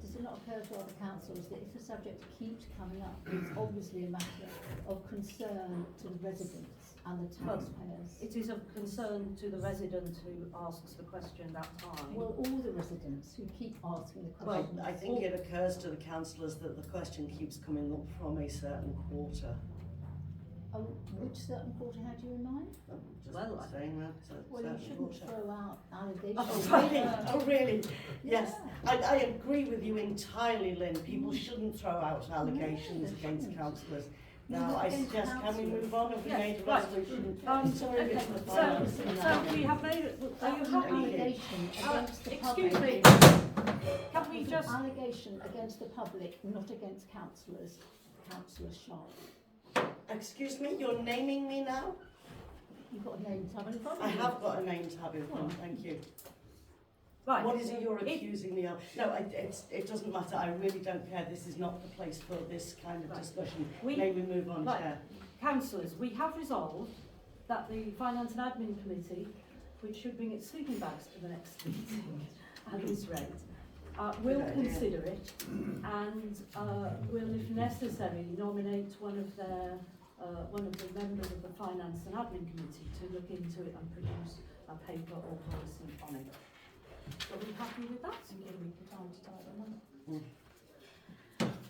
Does it not occur to other councils that if a subject keeps coming up, it's obviously a matter of concern to the residents and the taxpayers? It is of concern to the resident who asks the question that time. Well, all the residents who keep asking the Well, questions. I think it occurs to the councillors that the question keeps coming up from a certain quarter. Oh, which certain quarter had you in mind? Just Well, saying that. Well, you certain shouldn't quarter. throw out allegations. Oh, really? Oh, really? Yes. Yeah. I agree with you entirely, Lynn. People shouldn't throw out allegations they against shouldn't. councillors. No, Now, not I against suggest, can we councillors. move on? Have we Yes, made a right. resolution? Okay, It's the so finance and admin. we have made it. Are you That was an happy? allegation against the Excuse public. me. Can we It's just? an allegation against the public, not against councillors. Councillor Sharp. Excuse me, you're naming me now? You've got a name tab in front of I you. have got a name tab in front, thank you. Right. What is it you're accusing me of? No, it doesn't matter, I really don't care. This is not the place for this kind of Right. discussion. We- May we move on, Right. Chair? Councillors, we have resolved that the Finance and Admin Committee, which should bring its sleeping bags to the next meeting at this rate, will Good idea. consider it and will, if necessary, nominate one of the members of the Finance and Admin Committee to look into it and produce a paper or policy on it. Are we happy with that? And give week time to tie them up.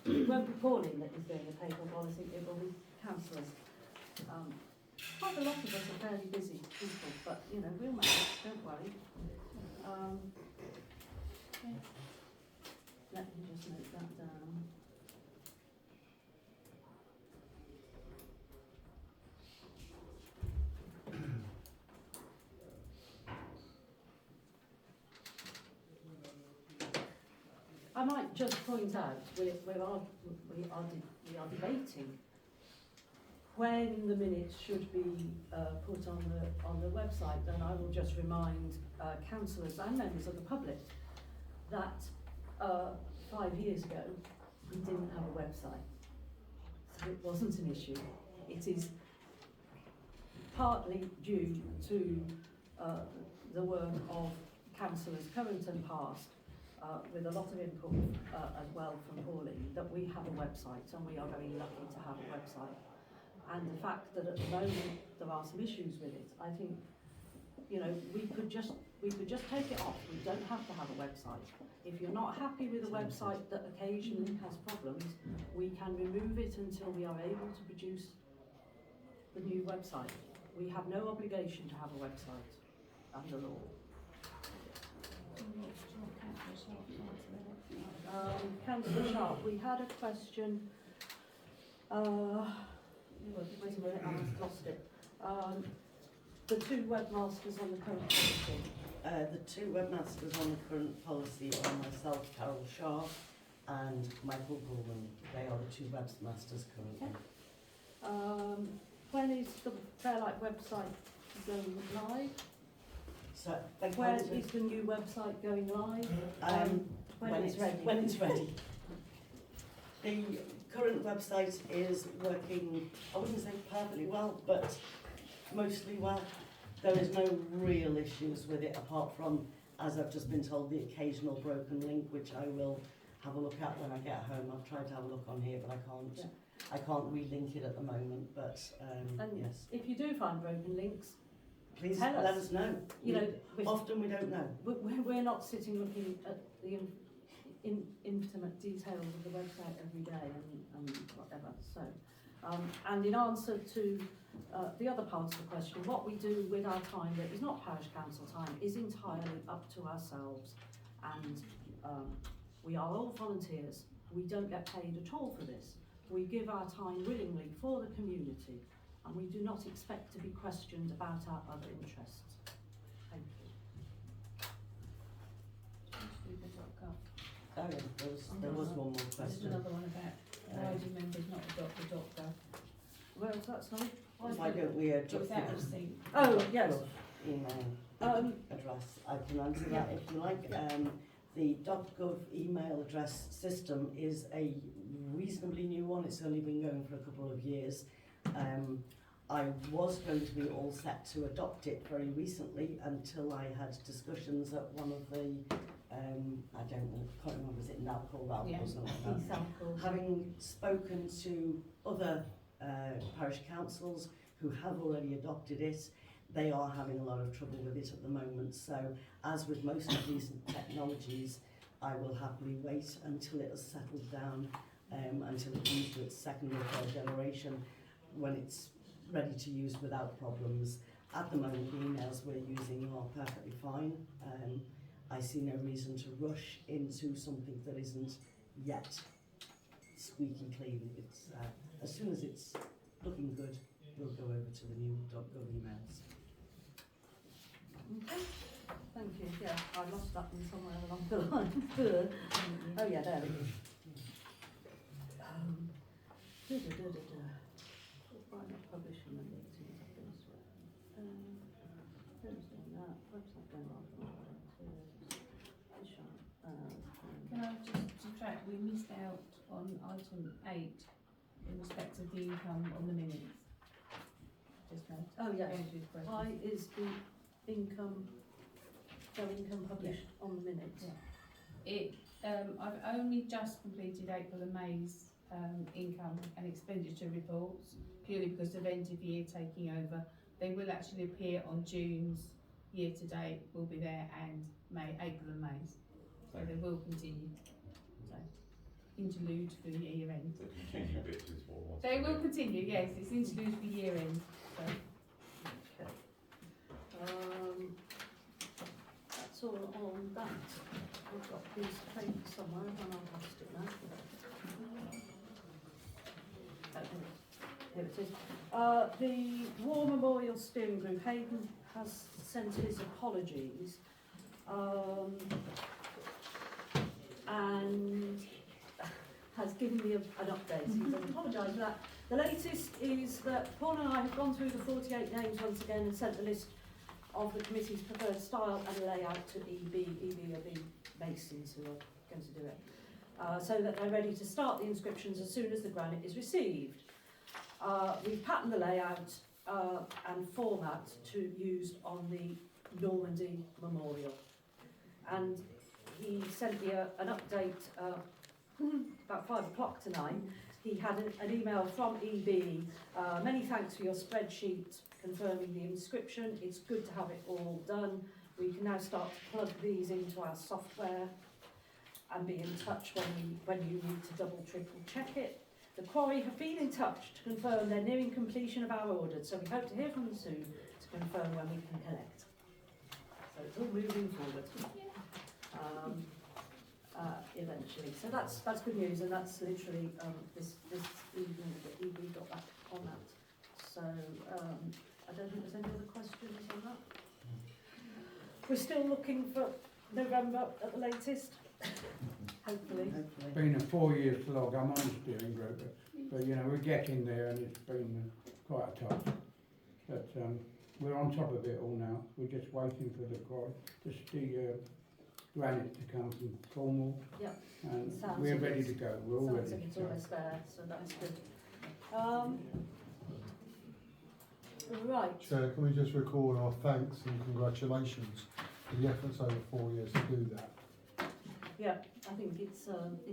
It won't be Pauline that is doing a paper policy, it will be councillors. Quite a lot of us are fairly busy people, but you know, we'll manage, don't worry. Let me just note that down. I might just point out, we are debating when the minutes should be put on the website, and I will just remind councillors and members of the public that 5 years ago we didn't have a website, so it wasn't an issue. It is partly due to the work of councillors current and past, with a lot of input as well from Pauline, that we have a website, and we are very lucky to have a website. And the fact that at the moment there are some issues with it, I think, you know, we could just take it off. We don't have to have a website. If you're not happy with a website that occasionally has problems, we can remove it until we are able to produce the new website. We have no obligation to have a website under law. Councillor Sharp, we had a question. Wait a minute, I've lost it. The two webmasters on the current policy. The two webmasters on the current policy are myself, Carol Sharp, and Michael Gorman. They are the two webmasters currently. Okay. When is the Fairlight website going live? So, Where is the new website going live? When it's ready. When it's ready. The current website is working, I wouldn't say perfectly well, but mostly well. There is no real issues with it apart from as I've just been told, the occasional broken link, which I will have a look at when I get home. I've tried to have a look on here, but I can't. Yeah. I can't relink it at the moment. But And yes, if you do find broken links, please tell let us. us know. You know, Often we don't know. we're not sitting looking at the intimate details of the website every day and whatever. So, and in answer to the other part of the question, what we do with our time that is not parish council time is entirely up to ourselves, and we are all volunteers. We don't get paid at all for this. We give our time willingly for the community, and we do not expect to be questioned about our other interests. Thank you. Oh, yeah, there was one more There's question. another one about why do members not adopt the .gov? Where was that, sorry? Why don't we It was adopt out the of sync. Oh, yes. email address? I can answer that if you like. The .gov email address system is a reasonably new one. It's only been going for a couple of years. I was going to be all set to adopt it very recently until I had discussions at one of the, I don't know, can't remember, was it NALC or RALC or something like that. Having spoken to other parish councils who have already adopted it, they are having a lot of trouble with it at the moment. So, as with most of these technologies, I will happily wait until it has settled down, until it comes to its second or third generation, when it's ready to use without problems. At the moment, the emails we're using are perfectly fine. I see no reason to rush into something that isn't yet squeaky clean. It's as soon as it's looking good, we'll go over to the new .gov emails. Okay, thank you. Yeah, I lost that one somewhere along the line. Oh yeah, there we go. Why not publishing the meetings? I've been swearing. Who's doing that? Website going on. Can I just subtract, we missed out on item 8 in respect of the income on the minutes. Just note. Oh yes. Andrew's question. Why is the income published on the minutes? Yeah. I've only just completed April and May's income and expenditure reports, purely because of end of year taking over. They will actually appear on June's year to date, will be there, and April and May's. So they will continue. So, interlude for year end. The continue bit is what I want. They will continue, yes, it's interlude for year end. So. Okay. That's all on that. I've got a piece of paper somewhere and I've lost it now. Here it is. The War Memorial Steering Group, Hayden has sent his apologies and has given me an update. He's apologised for that. The latest is that Paul and I have gone through the 48 names once again and sent the list of the committee's preferred style and layout to EB. EB are the masons who are going to do it. So that they're ready to start the inscriptions as soon as the granite is received. We've patterned the layout and format to used on the Normandy Memorial. And he sent me an update about 5 o'clock tonight. He had an email from EB. Many thanks for your spreadsheet confirming the inscription. It's good to have it all done. We can now start to plug these into our software and be in touch when you need to double, triple check it. The quarry have been in touch to confirm they're nearing completion of our audit, so we hope to hear from them soon to confirm when we can collect. So it's all moving forward. Eventually. So that's good news, and that's literally this evening that EB got back on that. So I don't think there's any other questions on that. We're still looking for November at the latest. Hopefully. It's been a 4-year slog. I'm on the steering group, but you know, we're getting there, and it's been quite a tough. But we're on top of it all now. We're just waiting for the granite to come from Cornwall. Yeah. And we're ready to go. We're all ready like to it's go. almost there, so that's good. Right. Chair, can we just record our thanks and congratulations the efforts over 4 years to do that. Yeah, I think it's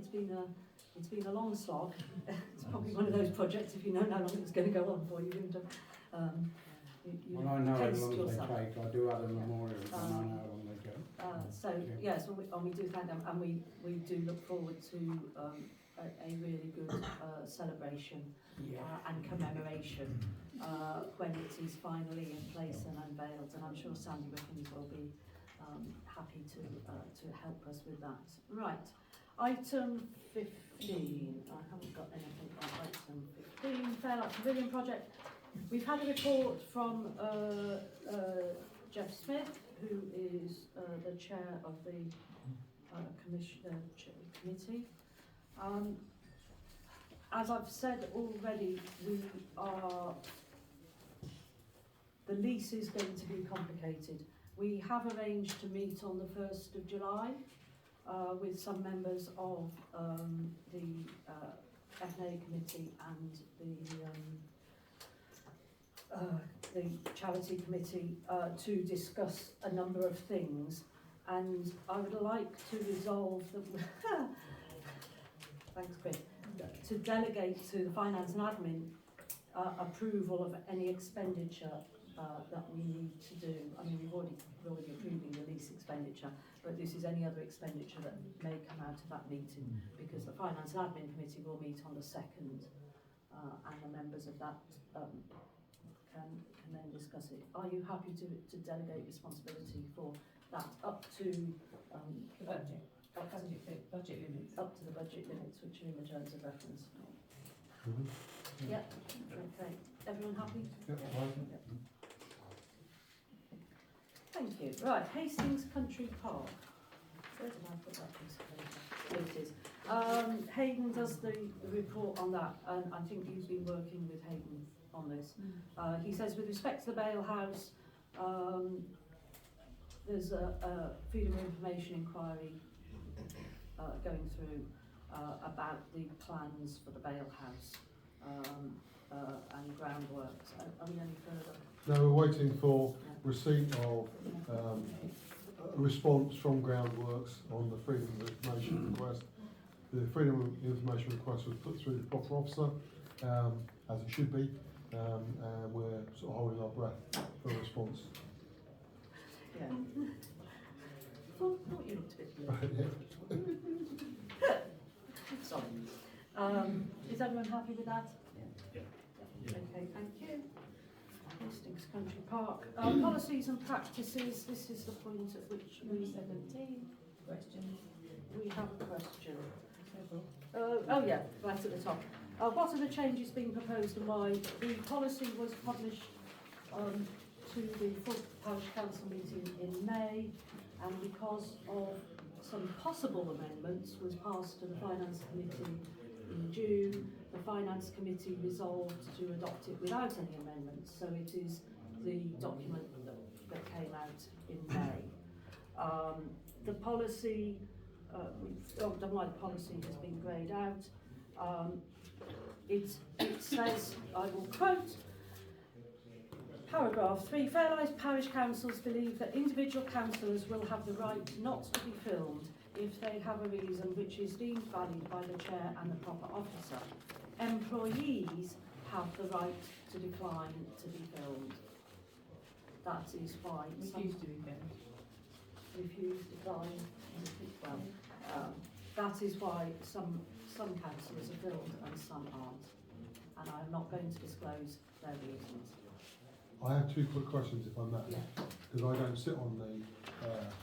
been a long slog. It's probably one of those projects, if you know how long it's going to go on for, you wouldn't have, you Well, I know how paced long yourself. they take. I do other memorials, and I know how long they go. So we do thank them, and we do look forward to a really good celebration and commemoration when it is finally in place and unveiled. And I'm sure Sandy Wickens will be happy to help us with that. Right, item 15. I haven't got anything on item 15. Fairlight Pavilion project. We've had a report from Jeff Smith, who is the chair of the committee. As I've said already, the lease is going to be complicated. We have arranged to meet on the 1st of July with some members of the F&A committee and the charity committee to discuss a number of things, and I would like to resolve the thanks Chris, to delegate to the finance and admin approval of any expenditure that we need to do. I mean, we're already approving the lease expenditure, but this is any other expenditure that may come out of that meeting, because the finance and admin committee will meet on the 2nd, and the members of that can then discuss it. Are you happy to delegate responsibility for that up to the budget limits? Up to the budget limits, which are in the terms of reference. Yep. Okay. Everyone happy? Yep. Yep. Thank you. Right, Hastings Country Park. Where did I put that piece of paper? There it is. Hayden does the report on that, and I think he's been working with Hayden on this. He says, with respect to the bail house, there's a freedom of information inquiry going through about the plans for the bail house and groundworks. Are we any further? No, we're waiting for receipt of a response from Groundworks on the Freedom of Information request. The Freedom of Information request was put through the proper officer, as it should be, and we're sort of holding our breath for a response. Yeah. Thought you looked a bit blue. Sorry. Is everyone happy with that? Yeah. Okay, thank you. Hastings Country Park. Policies and practices. This is the point at which Number 17. Questions? we have a question. Oh yeah, right at the top. What are the changes being proposed and why? The policy was published to the full parish council meeting in May, and because of some possible amendments was passed to the finance committee in June. The finance committee resolved to adopt it without any amendments, so it is the document that came out in May. The policy, we've done why the policy has been greyed out. It says, I will quote, paragraph 3, Fairlight parish councils believe that individual councillors will have the right not to be filmed if they have a reason which is deemed valid by the chair and the proper officer. Employees have the right to decline to be filmed. That is why Refuse to be filmed. Refuse, decline, well, that is why some councillors are filmed and some aren't, and I'm not going to disclose their reasons. I have two quick questions, if I may, because I don't sit on the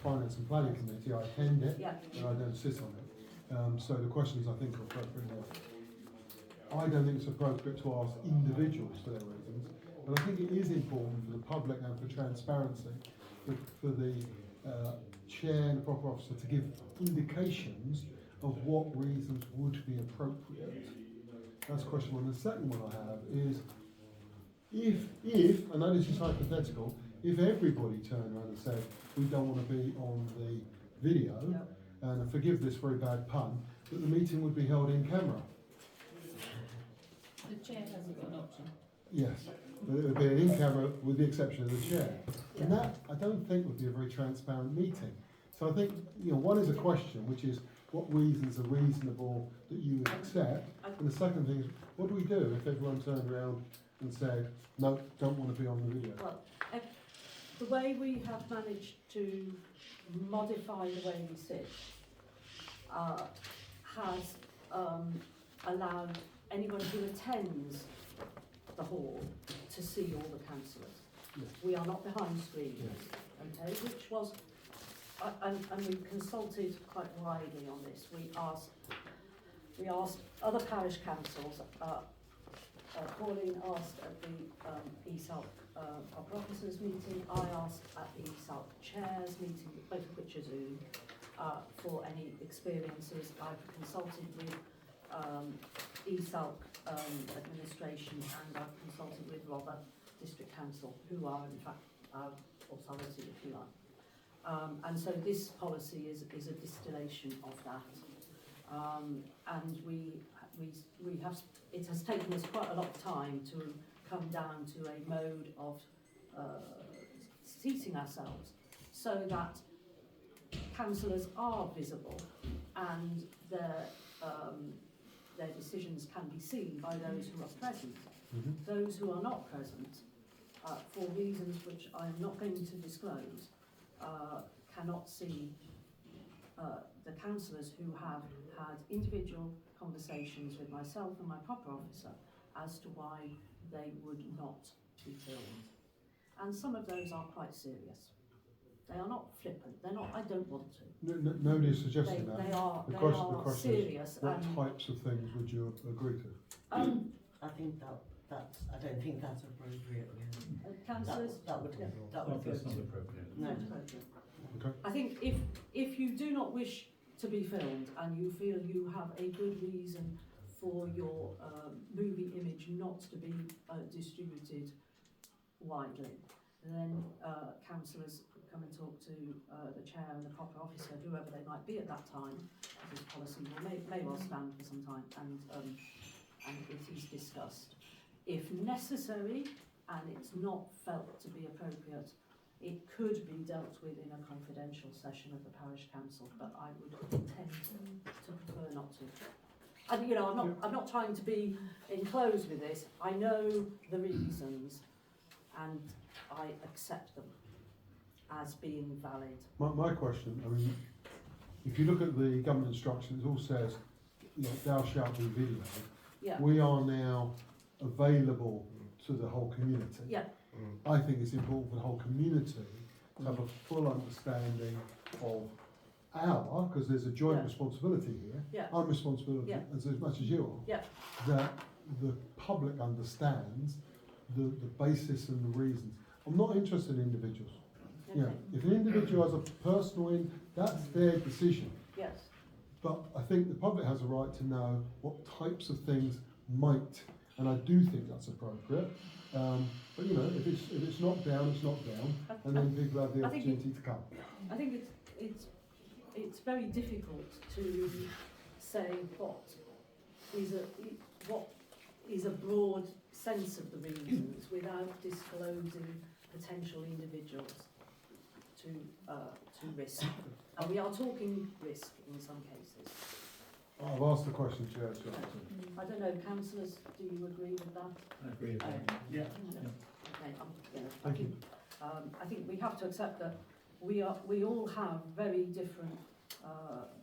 Finance and Planning Committee. I attend it, and I don't sit on it. So the questions I think are appropriate here. I don't think it's appropriate to ask individuals for their reasons, but I think it is important for the public and for transparency for the chair and the proper officer to give indications of what reasons would be appropriate. That's question one. The second one I have is, if I know this is hypothetical, if everybody turned around and said, we don't want to be on the video, and forgive this very bad pun, that the meeting would be held in camera. The chair hasn't got an option. Yes, but it would be an in-camera with the exception of the chair. And that, I don't think would be a very transparent meeting. So I think, one is a question, which is what reasons are reasonable that you would accept? And the second thing is, what do we do if everyone turned around and said, no, don't want to be on the video? Well, the way we have managed to modify the way we sit has allowed anyone who attends the hall to see all the councillors. Yes. We are not behind screens, okay, which was, and we consulted quite widely on this. We asked other parish councils, Pauline asked at the ESALC proper officers meeting, I asked at the ESALC chairs meeting, both of which are Zoom, for any experiences. I've consulted with ESALC administration, and I've consulted with Robert District Council, who are in fact our authority, if you like. And so this policy is a distillation of that. And we have, it has taken us quite a lot of time to come down to a mode of seating ourselves so that councillors are visible and their decisions can be seen by those who are present. Mm-hmm. Those who are not present, for reasons which I am not going to disclose, cannot see the councillors who have had individual conversations with myself and my proper officer as to why they would not be filmed. And some of those are quite serious. They are not flippant. They're not, I don't want to. Nobody's suggesting that. They are question serious. is, what types of things would you agree to? I think that's, I don't think that's appropriate, really. Councillors? That would That's not appropriate. No. Okay. I think if you do not wish to be filmed and you feel you have a good reason for your movie image not to be distributed widely, then councillors come and talk to the chair and the proper officer, whoever they might be at that time. This policy may well stand for some time, and it is discussed. If necessary, and it's not felt to be appropriate, it could be dealt with in a confidential session of the parish council, but I would tend to prefer not to. And I'm not trying to be enclosed with this. I know the reasons, and I accept them as being valid. My question, I mean, if you look at the government instructions, it all says, thou shalt be videoed. Yeah. We are now available to the whole community. Yeah. I think it's important for the whole community to have a full understanding of because there's a joint responsibility here. Yeah. I'm responsible as much as you are. Yeah. That the public understands the basis and the reasons. I'm not interested in individuals. Okay. If an individual has a personal that's their decision. Yes. But I think the public has a right to know what types of things might, and I do think that's appropriate. But if it's not down, it's not down, and then people have the opportunity to come. I think it's very difficult to say what is a broad sense of the reasons without disclosing potential individuals to risk. And we are talking risk in some cases. I've asked the question, Chair. I don't know, councillors, do you agree with that? I agree with that. Yeah. Okay, Thank you. I think we have to accept that we all have very different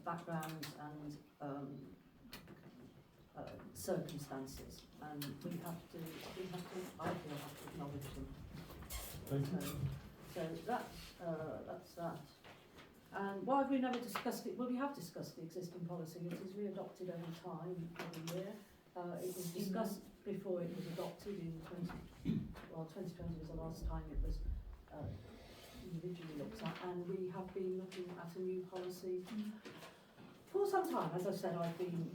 backgrounds and circumstances, and we have to I feel have to acknowledge them. Thank you. So that's that. And why have we never discussed it? Well, we have discussed the existing policy. It is re-adopted over time, every year. It was discussed before it was adopted in 2020 was the last time it was individually looked at, and we have been looking at a new policy for some time. As I said, I've been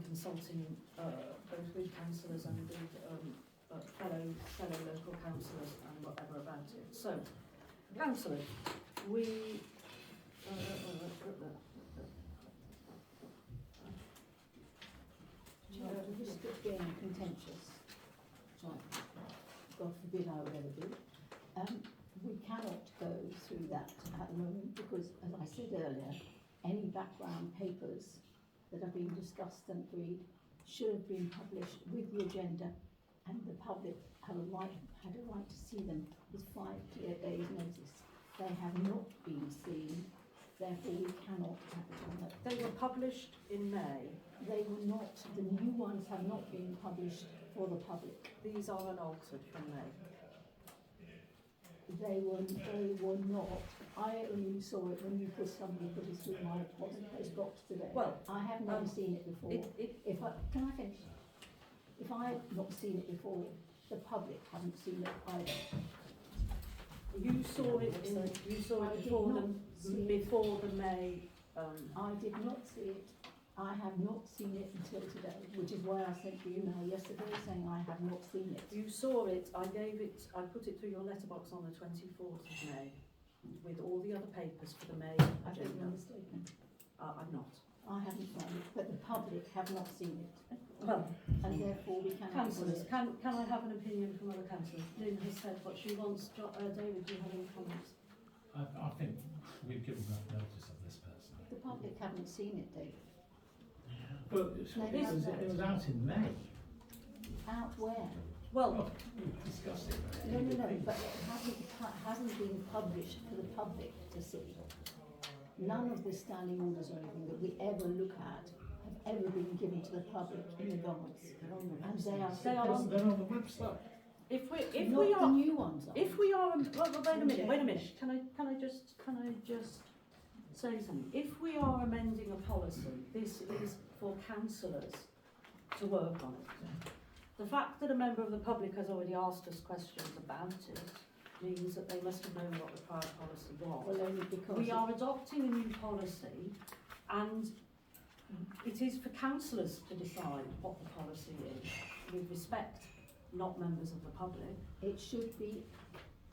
consulting both with councillors and with fellow local councillors and whatever about it. So, councillors, we Risk of being contentious. Right. God forbid I would ever do. We cannot go through that at the moment because, as I said earlier, any background papers that have been discussed and agreed should have been published with the agenda, and the public had a right to see them with 5 clear days' notice. They have not been seen, therefore we cannot act on them. They were published in May. They were not, the new ones have not been published for the public. These are unaltered from May. They were not. I only saw it when somebody put it through my post box today. Well, I have never seen it before. Can I finish? If I've not seen it before, the public haven't seen it either. You saw it before the May. I did not see it. I have not seen it until today, which is why I sent you an email yesterday saying I have not seen it. You saw it. I put it through your letterbox on the 24th of May with all the other papers for the May I think you're agenda. mistaken. I'm not. I haven't found it, but the public have not seen it. Well, and therefore we cannot. Councillors, can I have an opinion from other councillors? Lynn has said what she wants. David, do you have any comments? I think we've given enough notice of this person. The public haven't seen it, David. But it was out in May. Out where? Well, we discussed it. No, but it hasn't been published for the public to see. None of the standing orders or anything that we ever look at have ever been given to the public in advance. And They're on the website. If the new ones are. If we are, wait a minute. Can I just say something? If we are amending a policy, this is for councillors to work on it. The fact that a member of the public has already asked us questions about it means that they must have known what the prior policy was. Well, only because we are adopting a new policy, and it is for councillors to decide what the policy is, with respect, not members of the public. It should be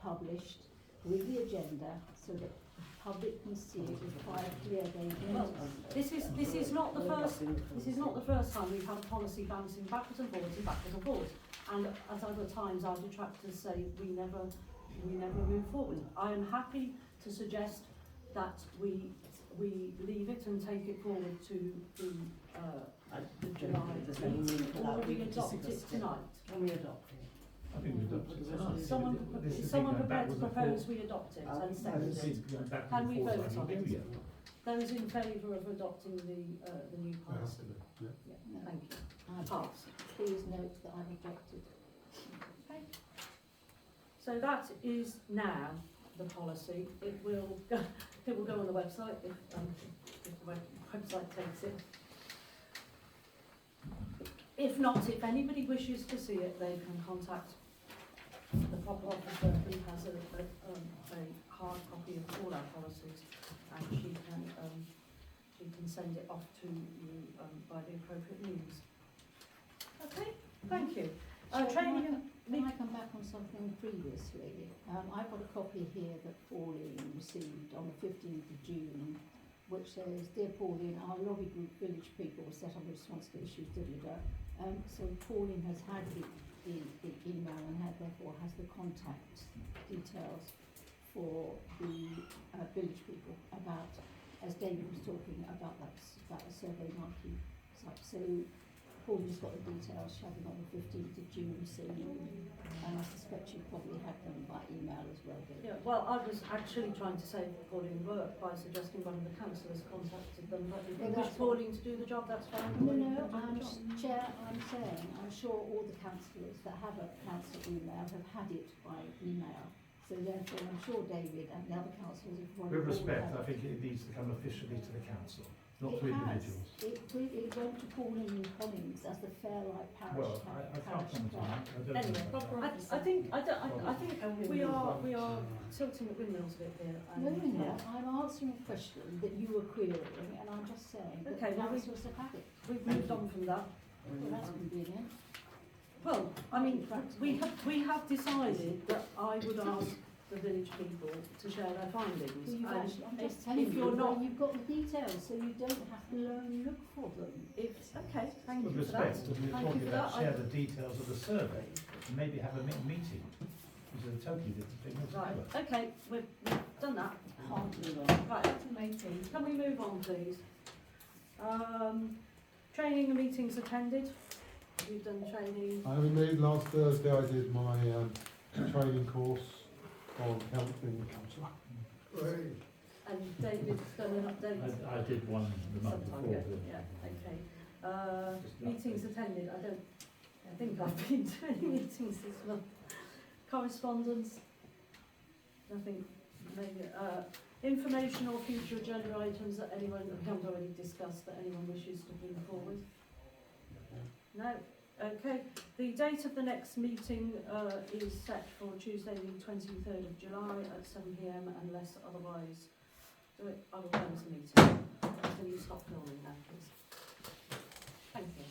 published with the agenda so that the public can see it with 5 clear days notice. This is not the first time we've had a policy bouncing backwards and forwards. And at other times our detractors say we never move forward. I am happy to suggest that we leave it and take it forward to the July. Or we adopt it tonight. Can we adopt it? I think we adopted it tonight. Is someone prepared to propose we adopt it and second it? Can we vote on it? Those in favour of adopting the new policy? No. Thank you. Pass. Please note that I've objected. Okay. So that is now the policy. It will go on the website if the website takes it. If not, if anybody wishes to see it, they can contact the proper officer who has a hard copy of all our policies, and she can send it off to you by the appropriate means. Okay, thank you. Training. Can I come back on something previously? I've got a copy here that Pauline received on the 15th of June, which says, Dear Pauline, our lobby group Village People will set up a response to issues, so Pauline has had the email and therefore has the contact details for the Village People about, as David was talking about that survey marquee site. So Pauline's got the details, she had them on the 15th of June, and I suspect you probably had them by email as well, David. Yeah, well, I was actually trying to save Pauline work by suggesting one of the councillors contacted them, but if you wish Pauline to do the job, that's fine. No, Chair, I'm saying, I'm sure all the councillors that have a council email have had it by email. So therefore, I'm sure David and the other councillors have With respect, I think it needs to come officially to the council, not to individuals. It went to Pauline Collins as the Fairlight Parish. Well, I can't comment on that. Anyway, I think we are tilting at windmills a bit here. No, I'm answering a question that you were querying, and I'm just saying that the councillors have had it. We've moved on from that. Well, that's convenient. Well, I mean, we have decided that I would ask the village people to share their findings. I'm just telling you, you've got the details, so you don't have to go and look for them. Okay, thank you With for that. respect, we're talking about share the details of the survey. and maybe have a meeting, which is a totally different thing Right, altogether. okay, we've done that. Can't move on. Right, item 18. Can we move on, please? Training and meetings attended. You've done training. I have indeed. Last Thursday I did my training course on counselling councillor. And David's done an update. I did one the month Sometime before. ago. Yeah, okay. Meetings attended. I think I've been to any meetings this month. Correspondence. Nothing. Maybe. Information or future agenda items that anyone that we haven't already discussed that anyone wishes to bring forward. No. Okay. The date of the next meeting is set for Tuesday the 23rd of July at 7 p.m. unless otherwise. I will close the meeting. Can you stop filming now, please? Thank you.